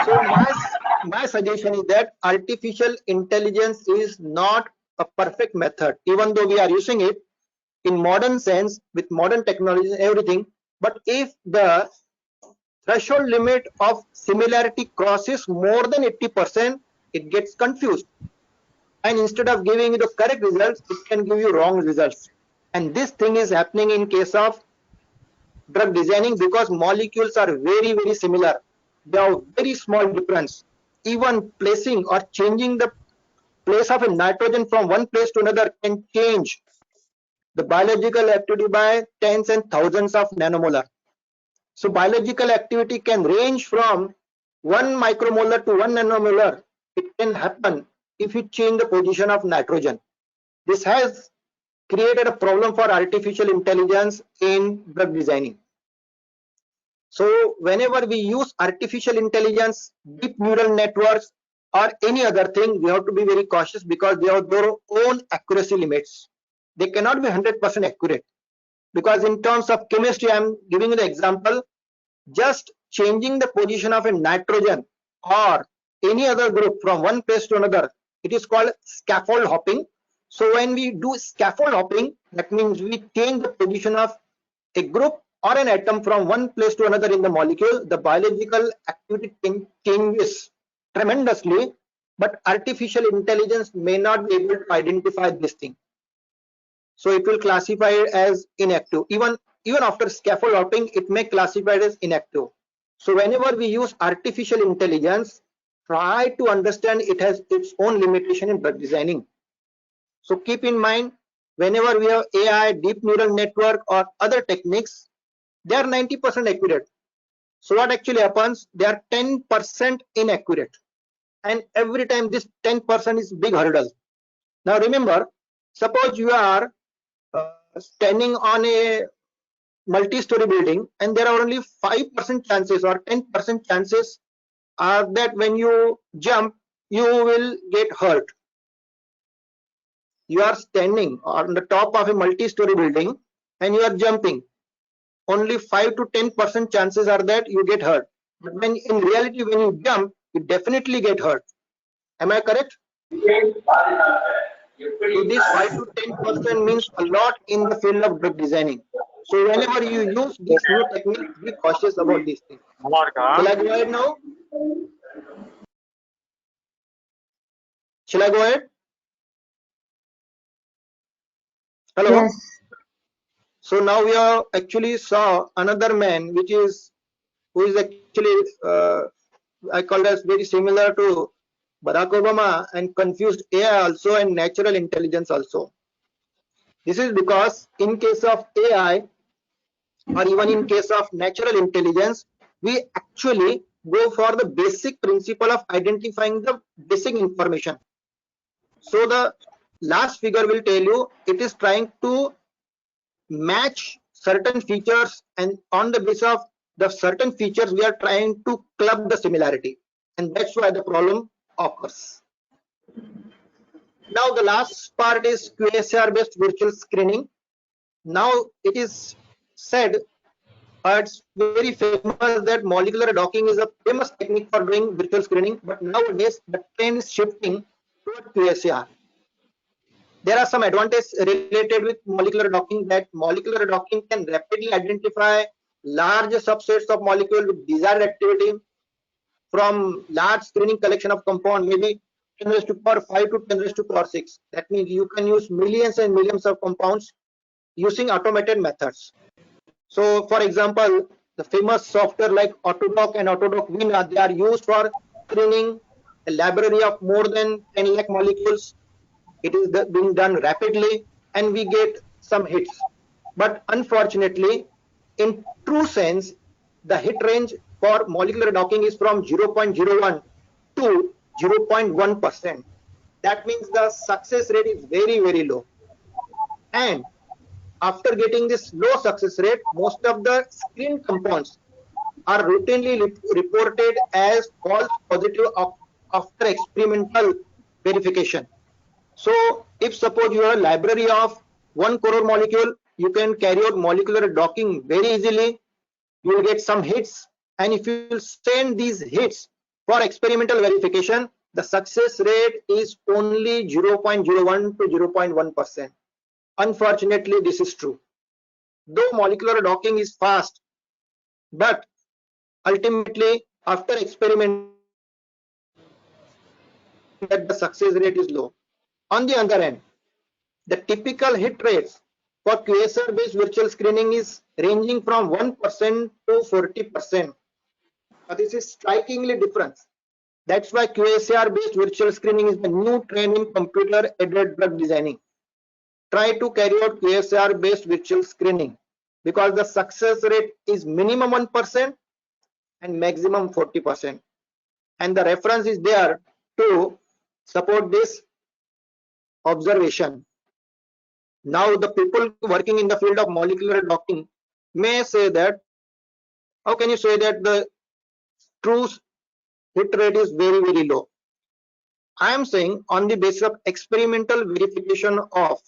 So my suggestion is that artificial intelligence is not a perfect method, even though we are using it in modern sense with modern technology and everything. But if the threshold limit of similarity crosses more than 80%, it gets confused. And instead of giving you the correct results, it can give you wrong results. And this thing is happening in case of drug designing because molecules are very, very similar. They have very small difference. Even placing or changing the place of a nitrogen from one place to another can change the biological activity by tens and thousands of nanomolar. So biological activity can range from 1 micromolar to 1 nanomolar. It can happen if you change the position of nitrogen. This has created a problem for artificial intelligence in drug designing. So whenever we use artificial intelligence, deep neural networks, or any other thing, we have to be very cautious because they have their own accuracy limits. They cannot be 100% accurate. Because in terms of chemistry, I'm giving you the example, just changing the position of a nitrogen or any other group from one place to another, it is called scaffold hopping. So when we do scaffold hopping, that means we change the position of a group or an atom from one place to another in the molecule. The biological activity changes tremendously, but artificial intelligence may not be able to identify this thing. So it will classify it as inactive. Even after scaffold hopping, it may classify it as inactive. So whenever we use artificial intelligence, try to understand it has its own limitation in drug designing. So keep in mind, whenever we have AI, deep neural network, or other techniques, they are 90% accurate. So what actually happens? They are 10% inaccurate. And every time this 10% is big hurdle. Now remember, suppose you are standing on a multi-story building and there are only 5% chances or 10% chances are that when you jump, you will get hurt. you are standing on the top of a multi-story building and you are jumping, only 5 to 10% chances are that you get hurt. But when in reality, when you jump, you definitely get hurt. Am I correct? So this 5 to 10% means a lot in the field of drug designing. So whenever you use this new technique, be cautious about these things. Shall I go ahead now? Shall I go ahead? Hello. Yes. So now we are actually saw another man, who is actually I call as very similar to Barack Obama, and confused AI also and natural intelligence also. This is because in case of AI or even in case of natural intelligence, we actually go for the basic principle of identifying the basic information. So the last figure will tell you it is trying to match certain features, and on the basis of the certain features we are trying to club the similarity, and that's why the problem occurs. Now the last part is QSAR based virtual screening. Now it is said, it's very famous that molecular docking is a famous technique for doing virtual screening, but nowadays the trend is shifting toward QSAR. There are some advantages related with molecular docking, that molecular docking can rapidly identify large subsets of molecules with desired activity from large screening collection of compound, maybe 10 raised to power 5 to 10 raised to power 6. That means you can use millions and millions of compounds using automated methods. So for example, the famous software like Autodoc and Autodoc Vina, they are used for screening a library of more than 10 lakh molecules. It is being done rapidly and we get some hits. But unfortunately, in true sense, the hit range for molecular docking is from 0.01 to 0.1%. That means the success rate is very, very low. And after getting this low success rate, most of the screen compounds are routinely reported as false positive after experimental verification. So if suppose you have a library of 1 crore molecule, you can carry out molecular docking very easily. You will get some hits, and if you will send these hits for experimental verification, the success rate is only 0.01 to 0.1%. Unfortunately, this is true. Though molecular docking is fast, but ultimately after experiment, the success rate is low. On the other hand, the typical hit rates for QSAR based virtual screening is ranging from 1% to 40%. This is strikingly different. That's why QSAR based virtual screening is the new trend in computer aided drug designing. Try to carry out QSAR based virtual screening because the success rate is minimum 1% and maximum 40%. And the reference is there to support this observation. Now the people working in the field of molecular docking may say that, how can you say that the true hit rate is very, very low? I am saying on the basis of experimental verification of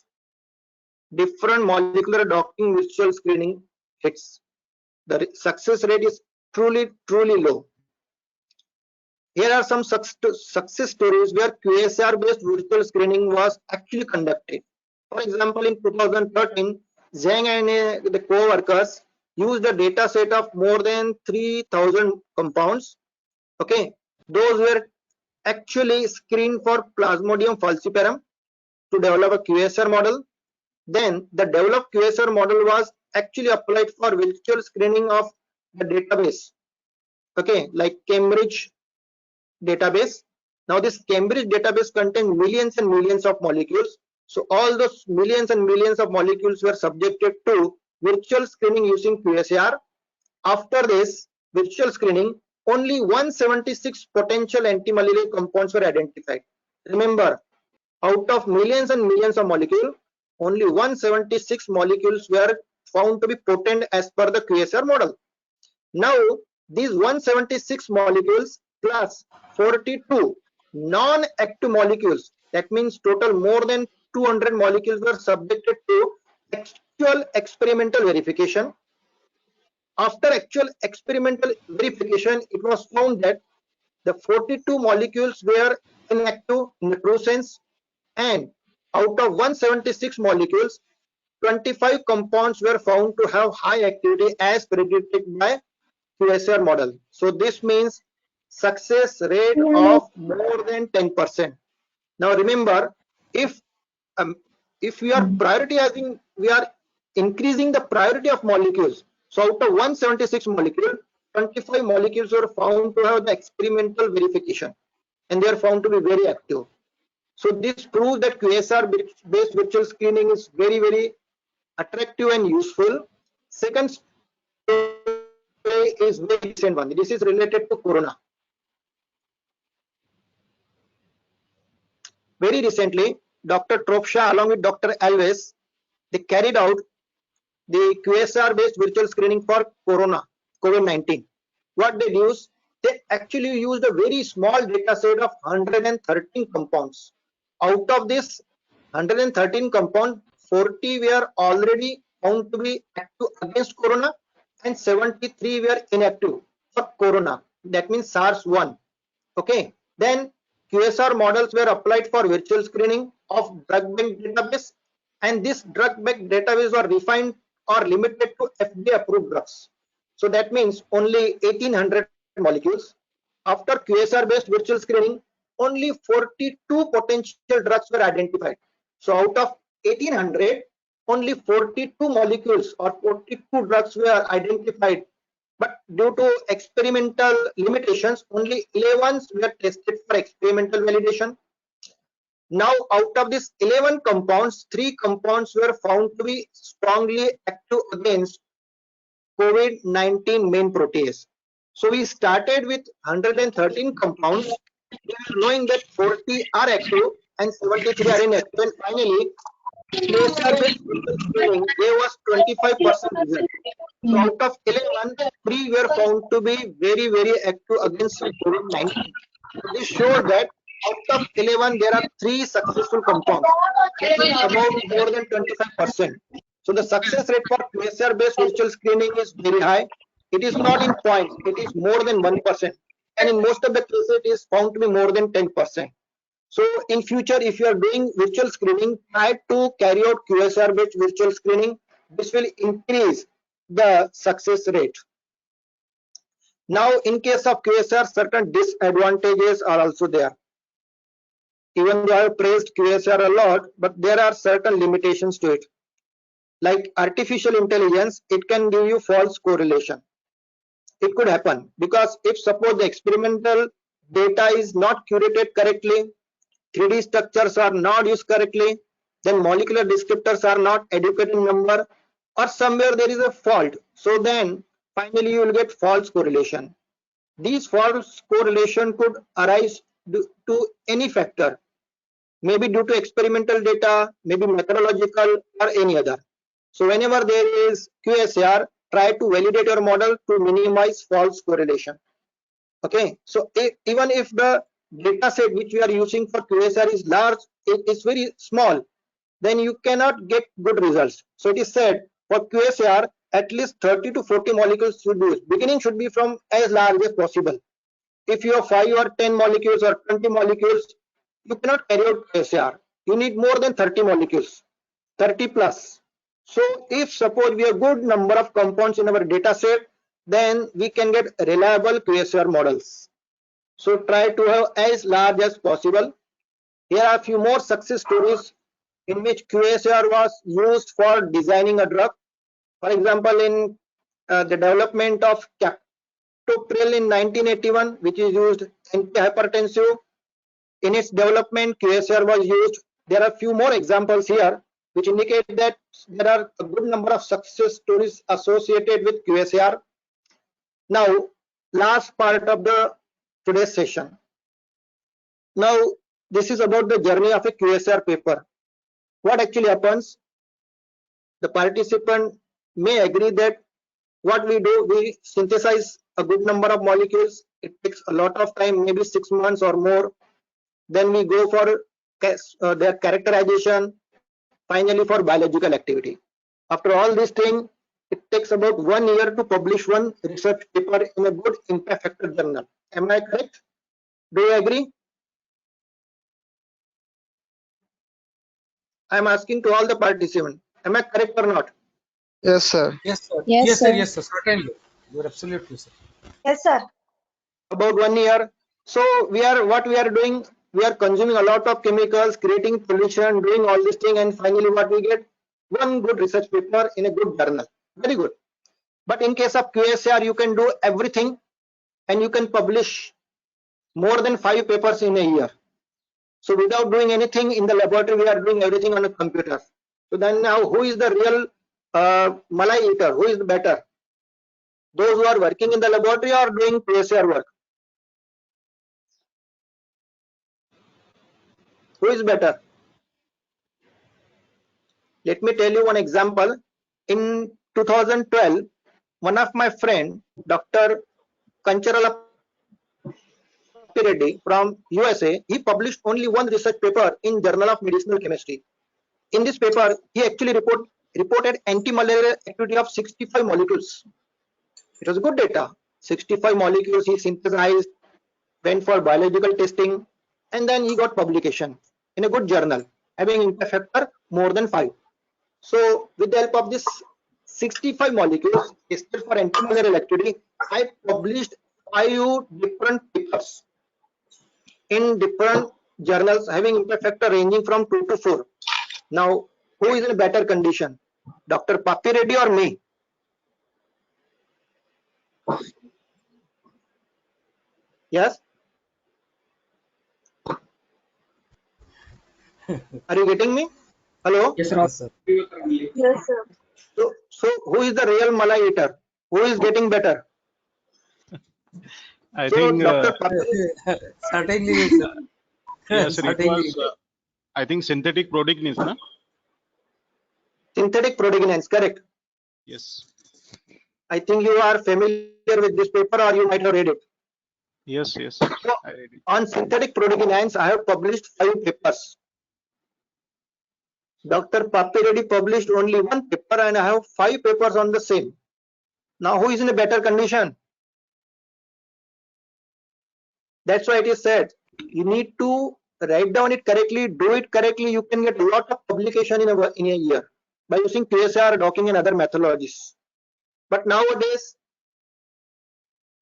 different molecular docking virtual screening hits, the success rate is truly low. Here are some success stories where QSAR based virtual screening was actually conducted. For example, in 2013, Zhang and the co-workers used a data set of more than 3,000 compounds. Okay, those were actually screened for Plasmodium falciparum to develop a QSAR model. Then the developed QSAR model was actually applied for virtual screening of the database. Okay, like Cambridge database. Now this Cambridge database contains millions and millions of molecules. So all those millions and millions of molecules were subjected to virtual screening using QSAR. After this virtual screening, only 176 potential antimalarial compounds were identified. Remember, out of millions and millions of molecules, only 176 molecules were found to be potent as per the QSAR model. Now these 176 molecules plus 42 non-active molecules, that means total more than 200 molecules were subjected to actual experimental verification. After actual experimental verification, it was found that the 42 molecules were inactive in the true sense, and out of 176 molecules, 25 compounds were found to have high activity as predicted by QSR model. So this means success rate of more than 10%. Now remember, if we are prioritizing, we are increasing the priority of molecules. So out of 176 molecules, 25 molecules were found to have the experimental verification, and they are found to be very active. So this proves that QSR based virtual screening is very, very attractive and useful. Second is very recent one. This is related to corona. Very recently, Dr. Tropsha along with Dr. Alves, they carried out the QSR based virtual screening for corona, COVID-19. What they used, they actually used a very small data set of 113 compounds. Out of this 113 compounds, 40 were already found to be active against corona and 73 were inactive for corona. That means SARS-1. Okay. Then QSR models were applied for virtual screening of drug bank database, and this drug bank database were refined or limited to FDA approved drugs. So that means only 1800 molecules. After QSR based virtual screening, only 42 potential drugs were identified. So out of 1800, only 42 molecules or 42 drugs were identified, but due to experimental limitations, only 11 were tested for experimental validation. Now out of these 11 compounds, 3 compounds were found to be strongly active against COVID-19 main protease. So we started with 113 compounds, knowing that 40 are active and 73 are inactive, and finally QSR based screening gave us 25% result. So out of 11, 3 were found to be very, very active against COVID-19. This shows that out of 11, there are 3 successful compounds, about more than 25%. So the success rate for QSR based virtual screening is very high. It is not in points, it is more than 1%. And in most of the cases, it is found to be more than 10%. So in future, if you are doing virtual screening, try to carry out QSR based virtual screening. This will increase the success rate. Now, in case of QSR, certain disadvantages are also there. Even though I have praised QSR a lot, but there are certain limitations to it. Like artificial intelligence, it can give you false correlation. It could happen because if suppose the experimental data is not curated correctly, 3D structures are not used correctly, then molecular descriptors are not adequate in number, or somewhere there is a fault. So then finally you will get false correlation. These false correlation could arise due to any factor, maybe due to experimental data, maybe methodological or any other. So whenever there is QSR, try to validate your model to minimize false correlation. Okay, so even if the data set which we are using for QSR is large, it is very small, then you cannot get good results. So it is said for QSR, at least 30 to 40 molecules should be used. Beginning should be from as large as possible. If you have 5 or 10 molecules or 20 molecules, you cannot carry out QSR. You need more than 30 molecules, 30 plus. So if suppose we have good number of compounds in our data set, then we can get reliable QSR models. So try to have as large as possible. Here are a few more success stories in which QSR was used for designing a drug. For example, in the development of captopril in 1981, which is used antihypertensive. In its development, QSR was used. There are a few more examples here which indicate that there are a good number of success stories associated with QSR. Now, last part of the today's session. Now, this is about the journey of a QSR paper. What actually happens? The participant may agree that what we do, we synthesize a good number of molecules. It takes a lot of time, maybe 6 months or more. Then we go for their characterization, finally for biological activity. After all this thing, it takes about 1 year to publish one research paper in a good impact factor journal. Am I correct? Do you agree? I am asking to all the participants. Am I correct or not? Yes, sir. Yes, sir. Yes, Yes, sir. sir. Yes, sir. Certainly. You are absolutely, sir. Yes, sir. About 1 year. So what we are doing, we are consuming a lot of chemicals, creating pollution, doing all this thing, and finally what we get? One good research paper in a good journal. Very good. But in case of QSR, you can do everything and you can publish more than 5 papers in a year. So without doing anything in the laboratory, we are doing everything on a computer. So then now who is the real malai eater? Who is the better? Those who are working in the laboratory or doing QSR work? Who is better? Let me tell you one example. In 2012, one of my friend, Dr. Kancharala Reddy from USA, he published only one research paper in Journal of Medicinal Chemistry. In this paper, he actually reported anti-malarial activity of 65 molecules. It was good data. 65 molecules he synthesized, went for biological testing, and then he got publication in a good journal, having impact factor more than 5. So with the help of this 65 molecules tested for antimalarial activity, I published 5 different papers in different journals having impact factor ranging from 2 to 4. Now, who is in a better condition? Dr. Papi Reddy or me? Yes? Are you getting me? Hello? Yes, sir. Yes, sir. So who is the real malai eater? Who is getting better? I So think, Dr. Papi, Certainly, you, sir. yes, sir, it Certainly. was, I think synthetic protein is, na? synthetic proteaginase, correct? Yes. I think you are familiar with this paper or you might have read it. Yes, yes. So I read it. on synthetic proteaginase, I have published 5 papers. Dr. Papi Reddy published only 1 paper and I have 5 papers on the same. Now who is in a better condition? That's why it is said, you need to write down it correctly, do it correctly, you can get a lot of publication in a year by using QSR, docking and other methodologies. But nowadays,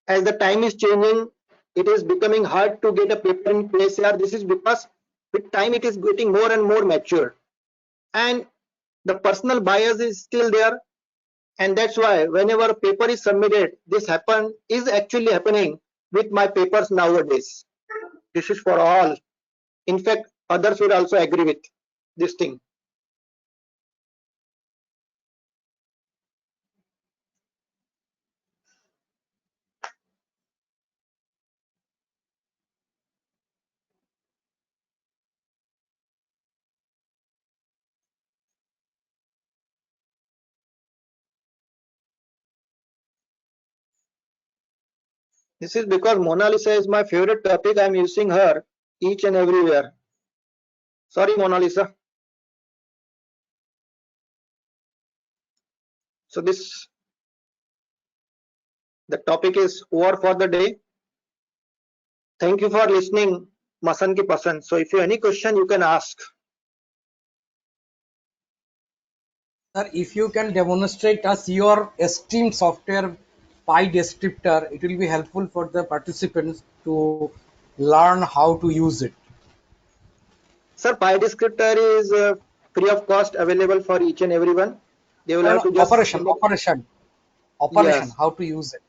as the time is changing, it is becoming hard to get a paper in QSR. This is because with time it is getting more and more mature. And the personal bias is still there. And that's why whenever a paper is submitted, this is actually happening with my papers nowadays. This is for all. In fact, others will also agree with this thing. This is because Mona Lisa is my favorite topic. I'm using her each and everywhere. Sorry, Mona Lisa. So the topic is over for the day. Thank you for listening, Masan ki Pasan. So if you have any question, you can ask. Sir, if you can demonstrate us your esteemed software Pi descriptor, it will be helpful for the participants to learn how to use it. Sir, Pi descriptor is free of cost, available for each and everyone. They will have to just Operation, Yes. how to use it.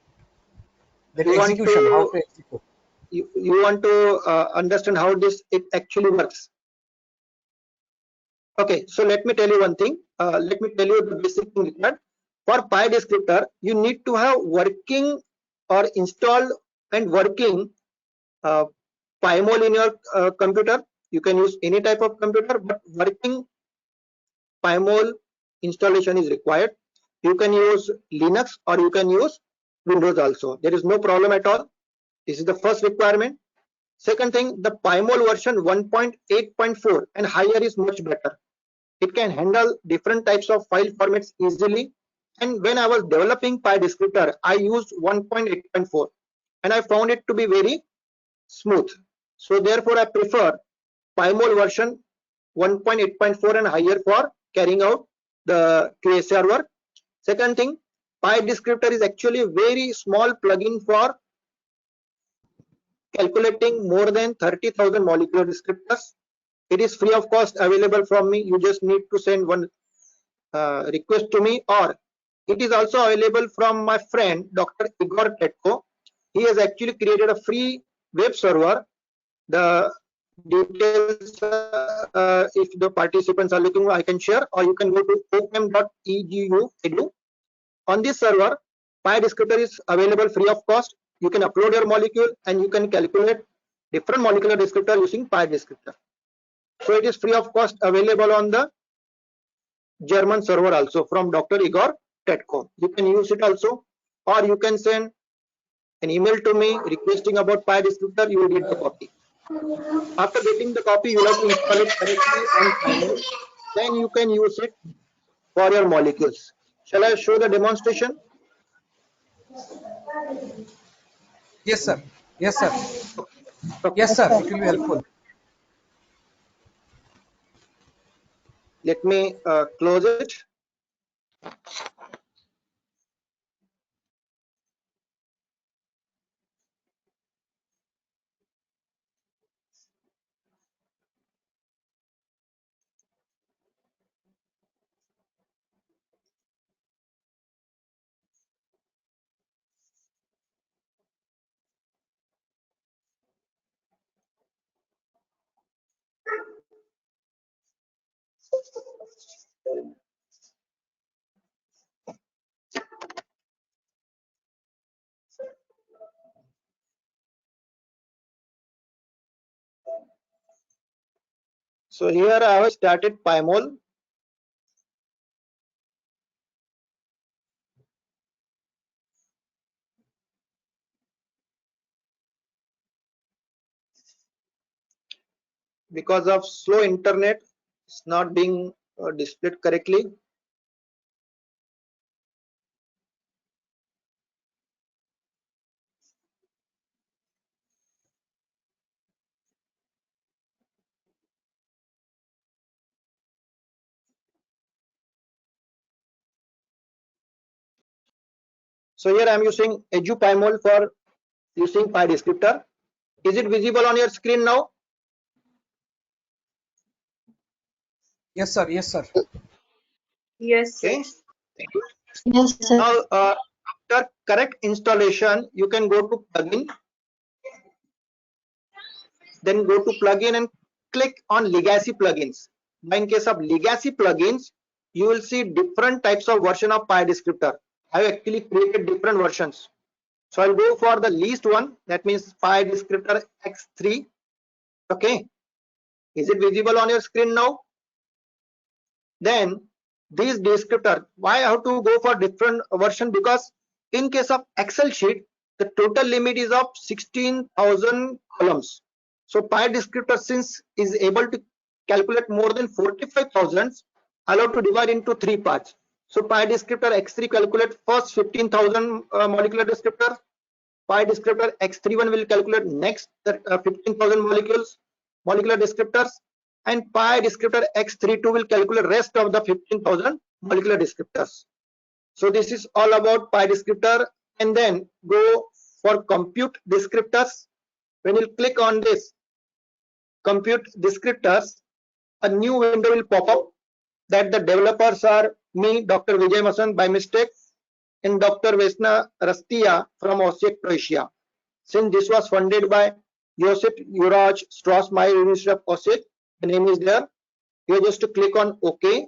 Then You want execution, to- how to execute. you want to understand how it actually works. Okay, so let me tell you one thing. Let me tell you the basic thing required. For Pi descriptor, you need to have working or installed and working PyMol in your computer. You can use any type of computer, but working PyMol installation is required. You can use Linux or you can use Windows also. There is no problem at all. This is the first requirement. Second thing, the PyMol version 1.8.4 and higher is much better. It can handle different types of file formats easily. And when I was developing PyDescriptor, I used 1.8.4 and I found it to be very smooth. So therefore, I prefer PyMol version 1.8.4 and higher for carrying out the QSR work. Second thing, PyDescriptor is actually a very small plugin for calculating more than 30,000 molecular descriptors. It is free of cost, available from me. You just need to send one request to me, or it is also available from my friend Dr. Igor Tetko. He has actually created a free web server. The details, if the participants are looking, I can share, or you can go to opm.edu. On this server, PyDescriptor is available free of cost. You can upload your molecule and you can calculate different molecular descriptor using PyDescriptor. So it is free of cost, available on the German server also from Dr. Igor Tetko. You can use it also, or you can send an email to me requesting about PyDescriptor. You will get the copy. After getting the copy, you have to install it correctly on PyMol. Then you can use it for your molecules. Shall I show the demonstration? Yes, sir. Yes, sir. Okay. Yes, sir. It will be helpful. Let me close it. So here I have started PyMol. Because of slow internet, it's not being displayed correctly. So here I am using EduPyMol for using PyDescriptor. Is it visible on your screen now? Yes, sir. Yes, sir. Yes, sir. Okay. Yes, sir. Now, after correct installation, you can go to plugin, then go to plugin and click on legacy plugins. Now, in case of legacy plugins, you will see different types of version of PyDescriptor. I have actually created different versions. So I'll go for the least one, that means PyDescriptor X3. Okay. Is it visible on your screen now? Then these descriptor, why I have to go for different version? Because in case of Excel sheet, the total limit is of 16,000 columns. So PyDescriptor, since is able to calculate more than 45,000, allowed to divide into three parts. So PyDescriptor X3 calculate first 15,000 molecular descriptors. PyDescriptor X31 will calculate next 15,000 molecular descriptors, and PyDescriptor X32 will calculate rest of the 15,000 molecular descriptors. So this is all about PyDescriptor. And then go for compute descriptors. When you click on this compute descriptors, a new window will pop up that the developers are me, Dr. Vijay Masan by mistake, and Dr. Vesna Rastia from Osijek, Croatia. Since this was funded by Josip Juraj Strauss-Meyer University of Osijek, the name is there. You just to click on OK.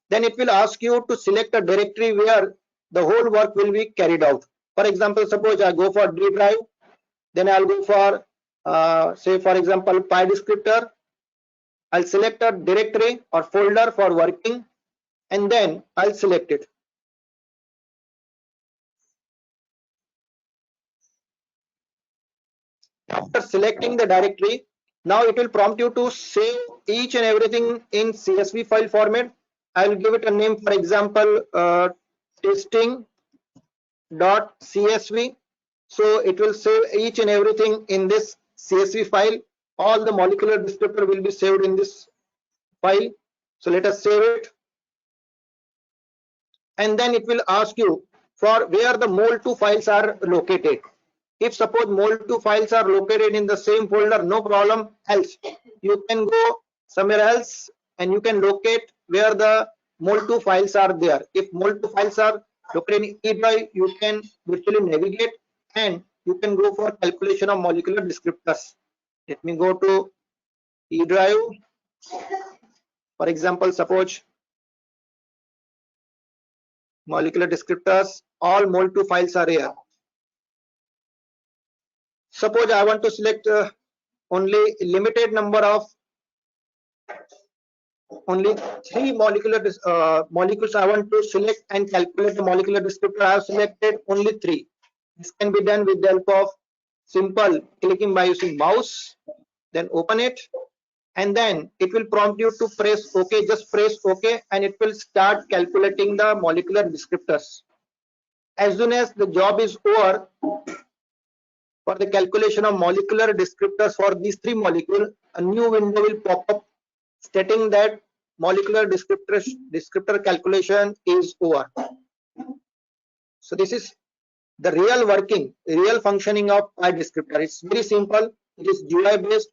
Then it will ask you to select a directory where the whole work will be carried out. For example, suppose I go for D drive, then I'll go for say for example PyDescriptor. I'll select a directory or folder for working, and then I'll select it. After selecting the directory, now it will prompt you to save each and everything in CSV file format. I will give it a name, for example, testing.csv. So it will save each and everything in this CSV file. All the molecular descriptor will be saved in this file. So let us save it. And then it will ask you for where the mol2 files are located. If suppose mol2 files are located in the same folder, no problem. Else you can go somewhere else and you can locate where the mol2 files are there. If mol2 files are located in E drive, you can virtually navigate and you can go for calculation of molecular descriptors. Let me go to E drive. For example, suppose molecular descriptors, all mol2 files are here. Suppose I want to select only limited number of only 3 molecules I want to select and calculate the molecular descriptor. I have selected only 3. This can be done with the help of simple clicking by using mouse. Then open it, and then it will prompt you to press OK. Just press OK, and it will start calculating the molecular descriptors. As soon as the job is over, for the calculation of molecular descriptors for these 3 molecules, a new window will pop up stating that molecular descriptor calculation is over. So this is the real working, real functioning of PyDescriptor. It's very simple. It is GUI based.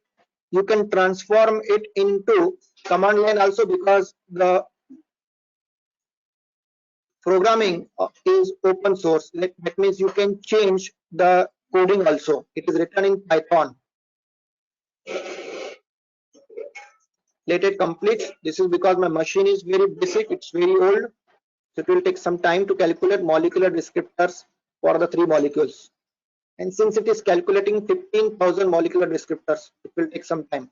You can transform it into command line also, because the programming is open source. That means you can change the coding also. It is written in Python. Let it complete. This is because my machine is very basic, it's very old, so it will take some time to calculate molecular descriptors for the 3 molecules. And since it is calculating 15,000 molecular descriptors, it will take some time.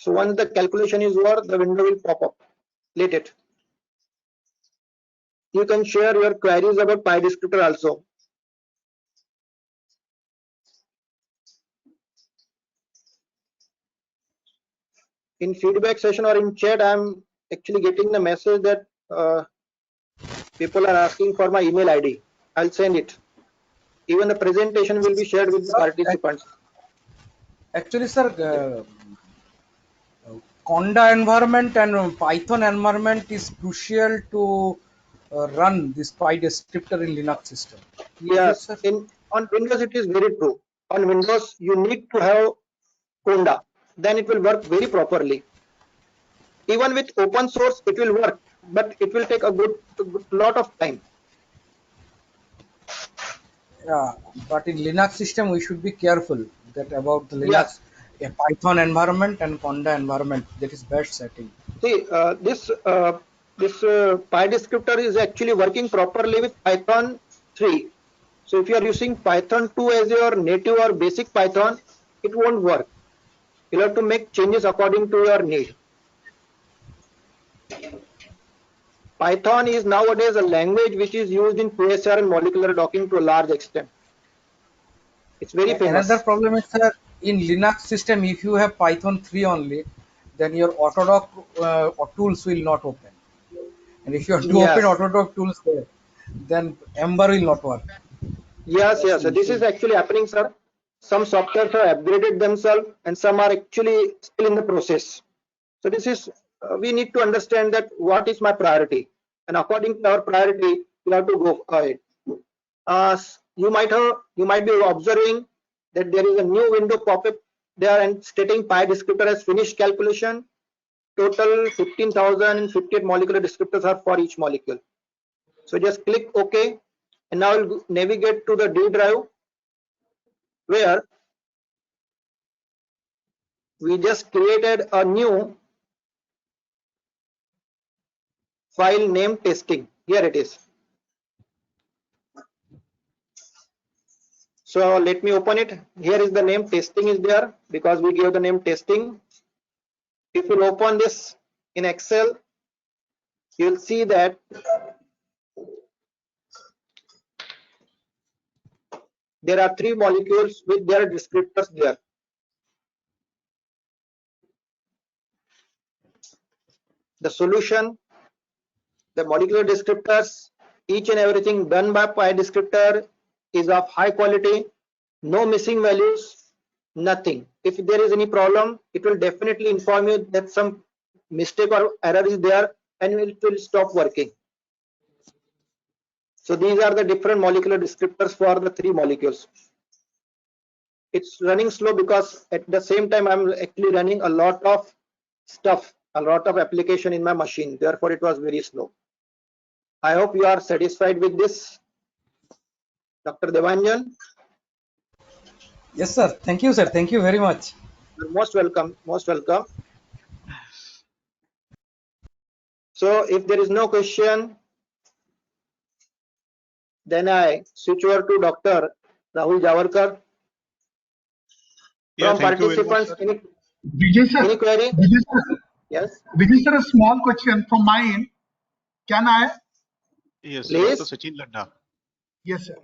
So once the calculation is over, the window will pop up. Let it. You can share your queries about PyDescriptor also. In feedback session or in chat, I'm actually getting the message that people are asking for my email ID. I'll send it. Even the presentation will be shared with the participants. Actually, sir, Conda environment and Python environment is crucial to run this PyDescriptor in Linux system. Yes, on Windows it is very true. On Windows you need to have Conda, then it will work very properly. Even with open source it will work, but it will take a good lot of time. Yeah, but in Linux system we should be careful that about the Linux a Python environment and Conda environment. That is best setting. See, this PyDescriptor is actually working properly with Python 3. So if you are using Python 2 as your native or basic Python, it won't work. You'll have to make changes according to your need. Python is nowadays a language which is used in QSR and molecular docking to a large extent. It's very famous. Another problem is that in Linux system, if you have Python 3 only, then your Autodoc tools will not open. And if you have to open Autodoc tools there, then Ember will not work. Yes, yes. So this is actually happening, sir. Some softwares have upgraded themselves and some are actually still in the process. So this is, we need to understand that what is my priority, and according to our priority, we have to go ahead. You might be observing that there is a new window pop up there and stating PyDescriptor has finished calculation. Total 15,058 molecular descriptors are for each molecule. So just click OK, and now we'll navigate to the D drive, where we just created a new file name testing. Here it is. So let me open it. Here is the name testing is there because we gave the name testing. If you open this in Excel, you'll see that there are 3 molecules with their descriptors there. The solution, the molecular descriptors, each and everything done by pi descriptor is of high quality, no missing values, nothing. If there is any problem, it will definitely inform you that some mistake or error is there and it will stop working. So these are the different molecular descriptors for the 3 molecules. It's running slow because at the same time I'm actually running a lot of stuff, a lot of application in my machine. Therefore, it was very slow. I hope you are satisfied with this, Dr. Devanjan. Yes, sir. Thank you, sir. Thank you very much. You're most welcome. Most welcome. So if there is no question, then I switch over to Dr. Rahul Jawarkar. Yeah, From thank you very much, participants, sir. Vijay sir, any query? Vijay sir, Yes, Vijay sir, a small question from my end. Can I? Yes, please. Dr. Sachin Ladda. Yes, sir.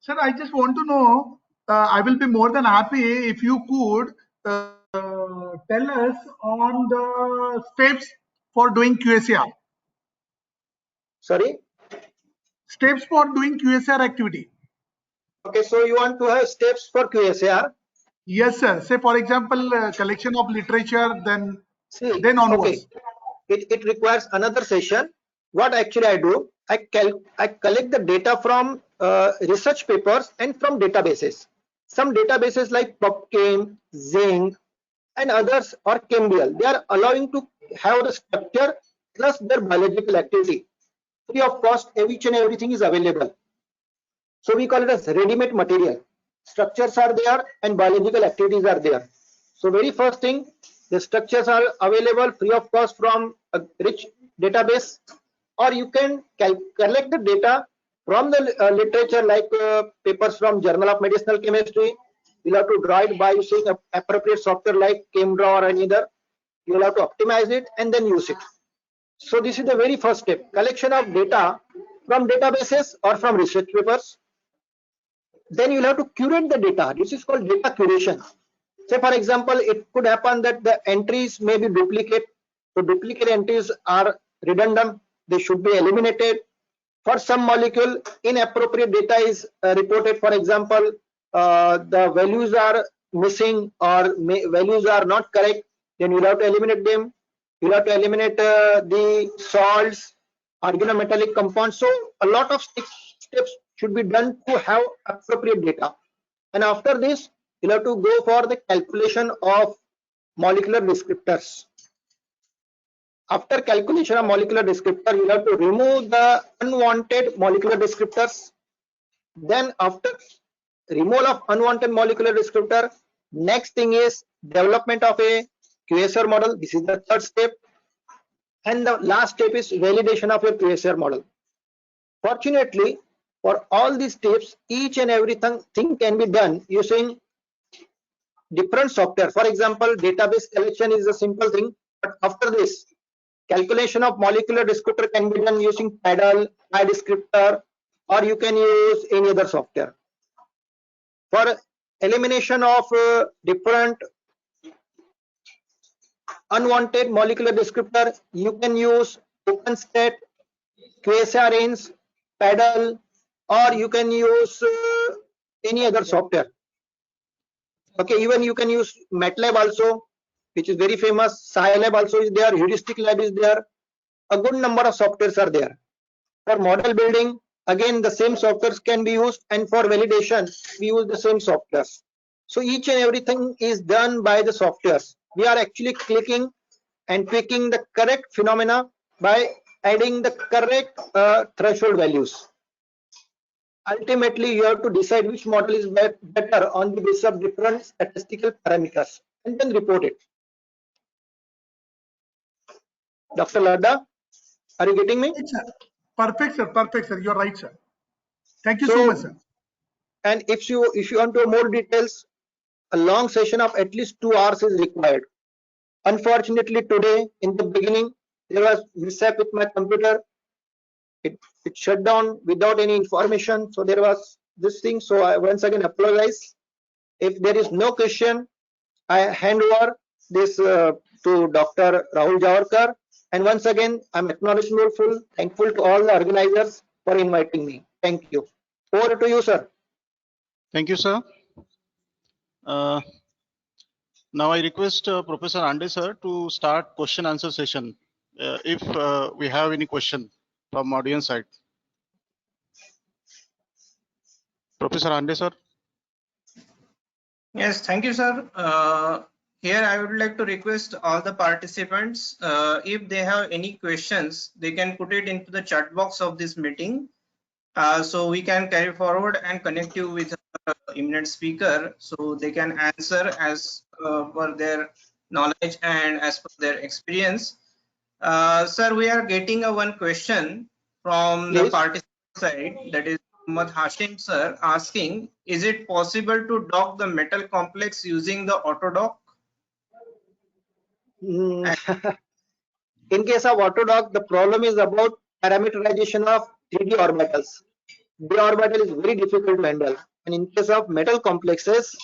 Sir, I just want to know, I will be more than happy if you could tell us on the steps for doing QSR. Sorry. Steps for doing QSR activity. Okay, so you want to have steps for QSAR? Yes, sir. Say, for example, collection of literature, then See, onwards. okay, it requires another session. What actually I do, I collect the data from research papers and from databases. Some databases like PubChem, Zinc, and others or ChemDL, they are allowing to have the structure plus their biological activity. Free of cost, each and everything is available. So we call it as ready-made material. Structures are there and biological activities are there. So very first thing, the structures are available free of cost from a rich database, or you can collect the data from the literature like papers from Journal of Medicinal Chemistry. You'll have to draw it by using appropriate software like ChemDraw or any other. You'll have to optimize it and then use it. So this is the very first step, collection of data from databases or from research papers. Then you'll have to curate the data. This is called data curation. Say for example, it could happen that the entries may be duplicate. So duplicate entries are redundant. They should be eliminated. For some molecule, inappropriate data is reported. For example, the values are missing or values are not correct. Then you'll have to eliminate them. You'll have to eliminate the salts, organometallic compounds. So a lot of steps should be done to have appropriate data. And after this, you'll have to go for the calculation of molecular descriptors. After calculation of molecular descriptor, you'll have to remove the unwanted molecular descriptors. Then after removal of unwanted molecular descriptor, next thing is development of a QSR model. This is the third step. And the last step is validation of your QSR model. Fortunately, for all these steps, each and everything can be done using different software. For example, database collection is a simple thing, but after this, calculation of molecular descriptor can be done using PADL, PyDescriptor, or you can use any other software. For elimination of different unwanted molecular descriptor, you can use OpenStat, QSAR-INS, PADL, or you can use any other software. Okay, even you can use MATLAB also, which is very famous. Scilab also is there. Heuristic Lab is there. A good number of softwares are there. For model building, again the same softwares can be used, and for validation, we use the same softwares. So each and everything is done by the softwares. We are actually clicking and picking the correct phenomena by adding the correct threshold values. Ultimately, you have to decide which model is better on the basis of different statistical parameters and then report it. Dr. Ladda? Are you getting me? Right, sir. Perfect, sir. Perfect, sir. You're right, sir. Thank you so So, much, sir. and if you want to more details, a long session of at least 2 hours is required. Unfortunately, today in the beginning there was mishap with my computer. It shut down without any information. So there was this thing. So I once again apologize. If there is no question, I hand over this to Dr. Rahul Jawarkar. And once again, I'm acknowledgeful, thankful to all the organizers for inviting me. Thank you. Over to you, sir. Thank you, sir. Now I request Professor Ande sir to start question answer session. If we have any question from audience side. Professor Ande sir. Yes, thank you, sir. Here I would like to request all the participants, if they have any questions, they can put it into the chat box of this meeting. So we can carry forward and connect you with our eminent speaker, so they can answer as per their knowledge and as per their experience. Sir, we are getting a one question from the Please. participant side, that is Muhammad Hashim sir asking, is it possible to dock the metal complex using the Autodock? In case of Autodock, the problem is about parameterization of 3D orbitals. D orbital is very difficult to handle, and in case of metal complexes,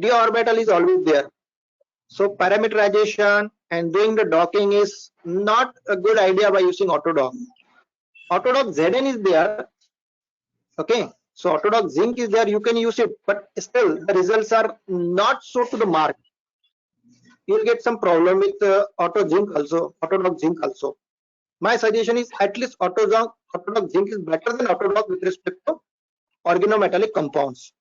D orbital is always there. So parameterization and doing the docking is not a good idea by using Autodock. Autodock Zn is there. Okay, so Autodock Zinc is there, you can use it, but still the results are not so to the mark. You'll get some problem with Autodock Zinc also. My suggestion is at least Autodock Zinc is better than Autodock with respect to organometallic compounds.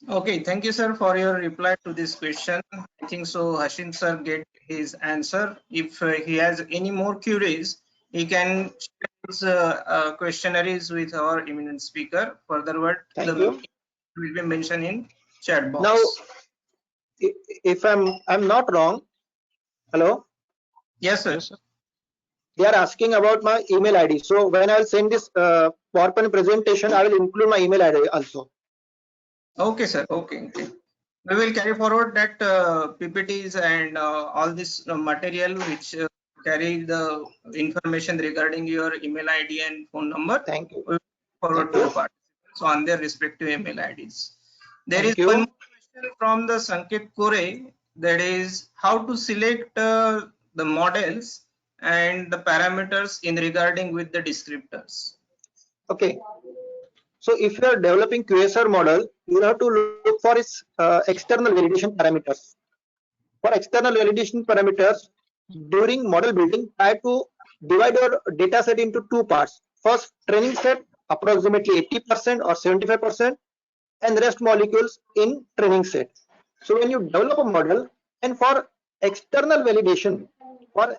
Okay, thank you, sir, for your reply to this question. I think so Hashim sir get his answer. If he has any more queries, he can share his questionnaires with our eminent speaker. Furtherward, Thank the you. will be mentioned in chat box. Now, if I'm not wrong, hello, Yes, sir. Yes, sir. they are asking about my email ID. So when I'll send this PowerPoint presentation, I will include my email ID also. Okay, sir. Okay. We will carry forward that PPTs and all this material which carry the information regarding your email ID and phone number. Thank you. We will forward Thank to you. the participants on their respective email IDs. There Thank is one you. more question from the Sanket Kore, that is how to select the models and the parameters in regarding with the descriptors. Okay. So if you are developing QSR model, you have to look for its external validation parameters. For external validation parameters, during model building, try to divide your data set into 2 parts. First, training set approximately 80% or 75%, and rest molecules in training set. So when you develop a model, and for external validation, for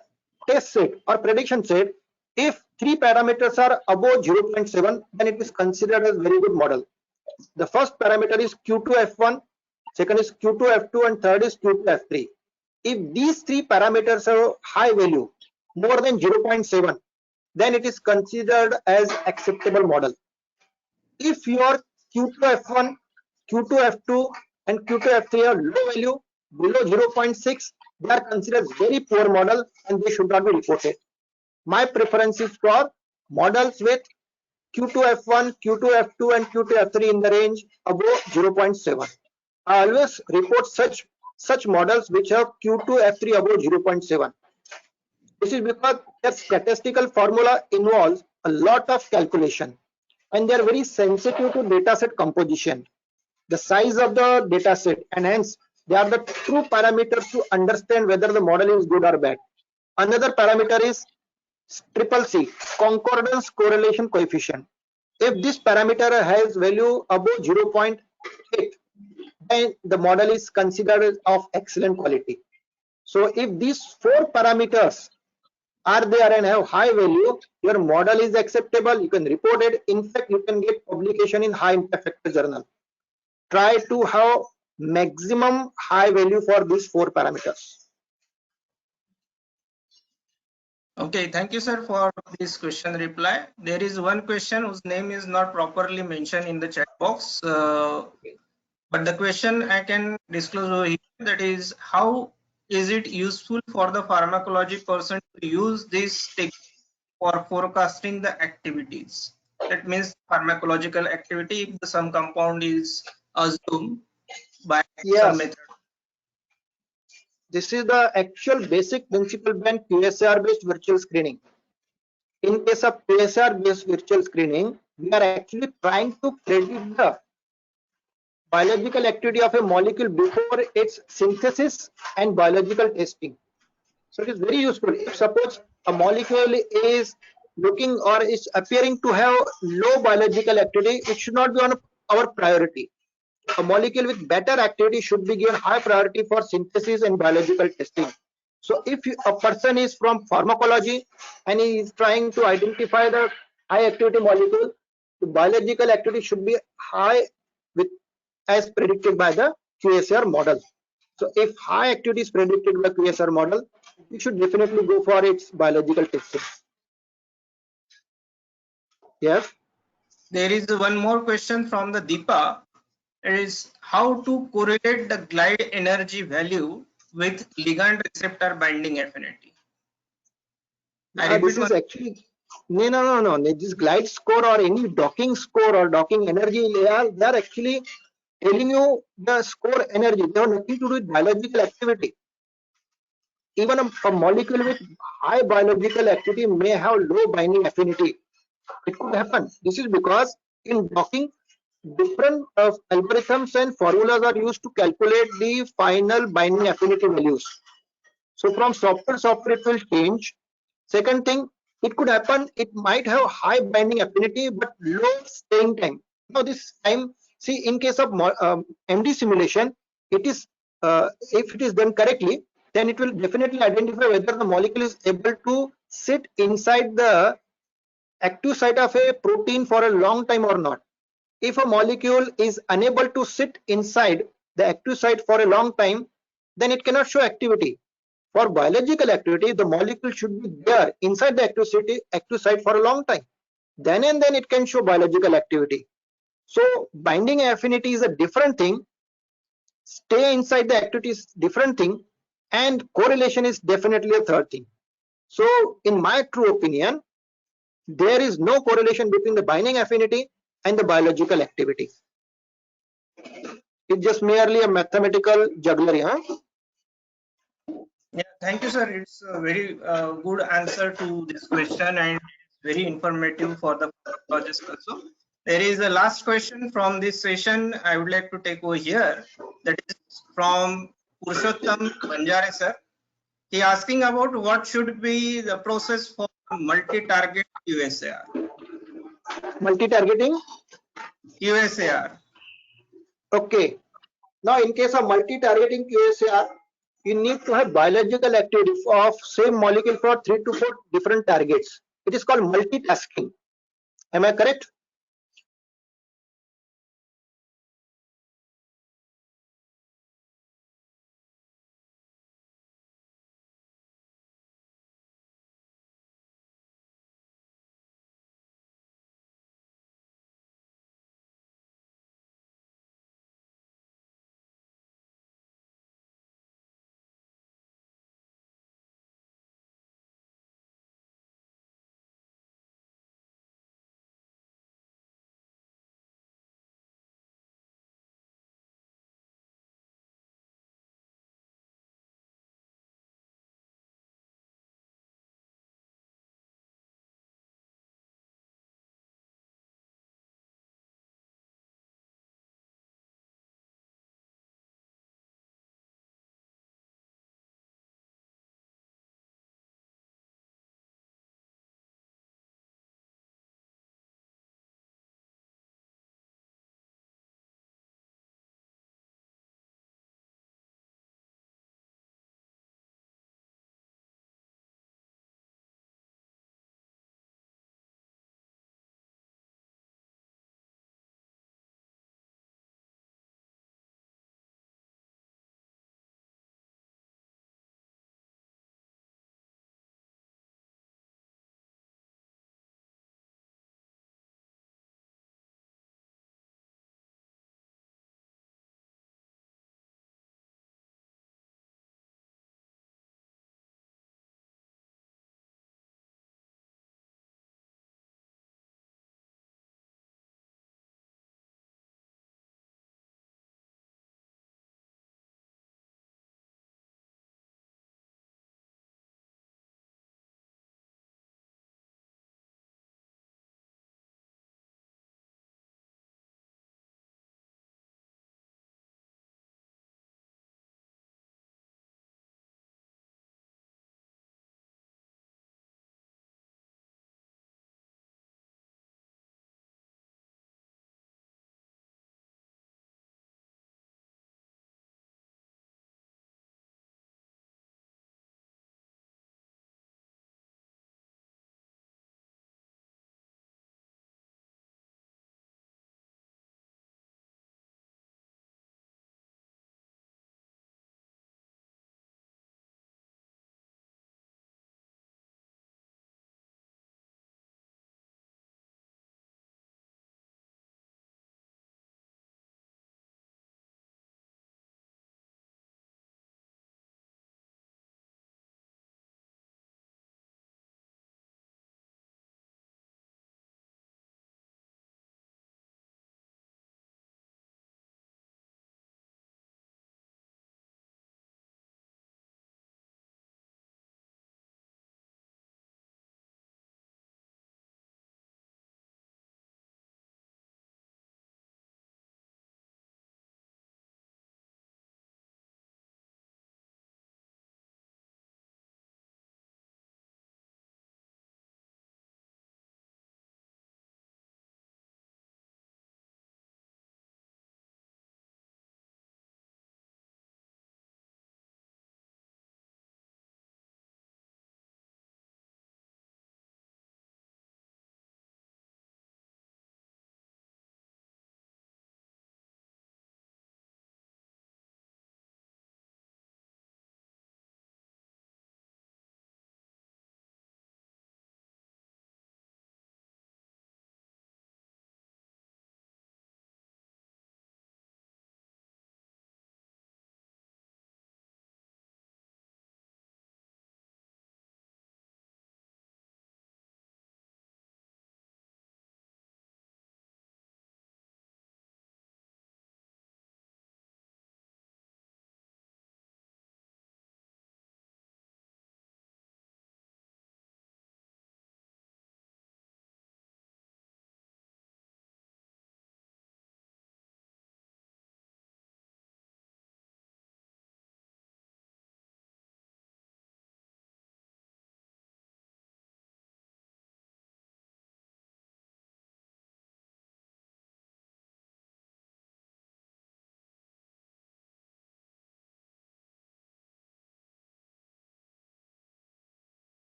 test set or prediction set, if 3 parameters are above 0.7, then it is considered as very good model. The first parameter is Q2F1, second is Q2F2, and third is Q2F3. If these 3 parameters are high value, more than 0.7, then it is considered as acceptable model. If your Q2F1, Q2F2, and Q2F3 are low value, below 0.6, they are considered very poor model and they should not be reported. My preference is for models with Q2F1, Q2F2, and Q2F3 in the range above 0.7. I always report such models which have Q2F3 above 0.7. This is because their statistical formula involves a lot of calculation, and they are very sensitive to dataset composition, the size of the dataset, and hence they are the true parameters to understand whether the model is good or bad. Another parameter is CCC, concordance correlation coefficient. If this parameter has value above 0.8, then the model is considered of excellent quality. So if these 4 parameters are there and have high value, your model is acceptable, you can report it. In fact, you can get publication in high impact factor journal. Try to have maximum high value for these 4 parameters. Okay, thank you, sir, for this question reply. There is one question whose name is not properly mentioned in the chat box, but the question I can disclose over here, that is, how is it useful for the pharmacology person to use this technique for forecasting the activities? That means pharmacological activity if some compound is assumed by some Yes, method. this is the actual basic principle behind QSAR based virtual screening. In case of QSAR based virtual screening, we are actually trying to predict the biological activity of a molecule before its synthesis and biological testing. So it is very useful. If suppose a molecule is looking or is appearing to have low biological activity, it should not be on our priority. A molecule with better activity should be given high priority for synthesis and biological testing. So if a person is from pharmacology and he is trying to identify the high activity molecule, the biological activity should be high with as predicted by the QSAR model. So if high activity is predicted by QSAR model, you should definitely go for its biological testing. Yes. There is one more question from the Deepa. It is how to correlate the glide energy value with ligand receptor binding affinity. This is actually no. This glide score or any docking score or docking energy, they are actually telling you the score energy. They have nothing to do with biological activity. Even a molecule with high biological activity may have low binding affinity. It could happen. This is because in docking, different algorithms and formulas are used to calculate the final binding affinity values. So from software to software it will change. Second thing, it could happen, it might have high binding affinity but low staying time. Now this time, see, in case of MD simulation, it is if it is done correctly, then it will definitely identify whether the molecule is able to sit inside the active site of a protein for a long time or not. If a molecule is unable to sit inside the active site for a long time, then it cannot show activity. For biological activity, the molecule should be there inside the active site for a long time. Then and then it can show biological activity. So binding affinity is a different thing. Stay inside the activity is different thing, and correlation is definitely a third thing. So in my true opinion, there is no correlation between the binding affinity and the biological activity. It's just merely a mathematical jugglery, huh? Yeah, thank you, sir. It's a very good answer to this question and very informative for the pharmacologist also. There is a last question from this session I would like to take over here. That is from Purushottam Banjare, sir. He asking about what should be the process for multi-target QSAR. Multi-targeting? QSAR. Okay. Now in case of multi-targeting QSAR, you need to have biological activity of same molecule for 3 to 4 different targets. It is called multitasking. Am I correct?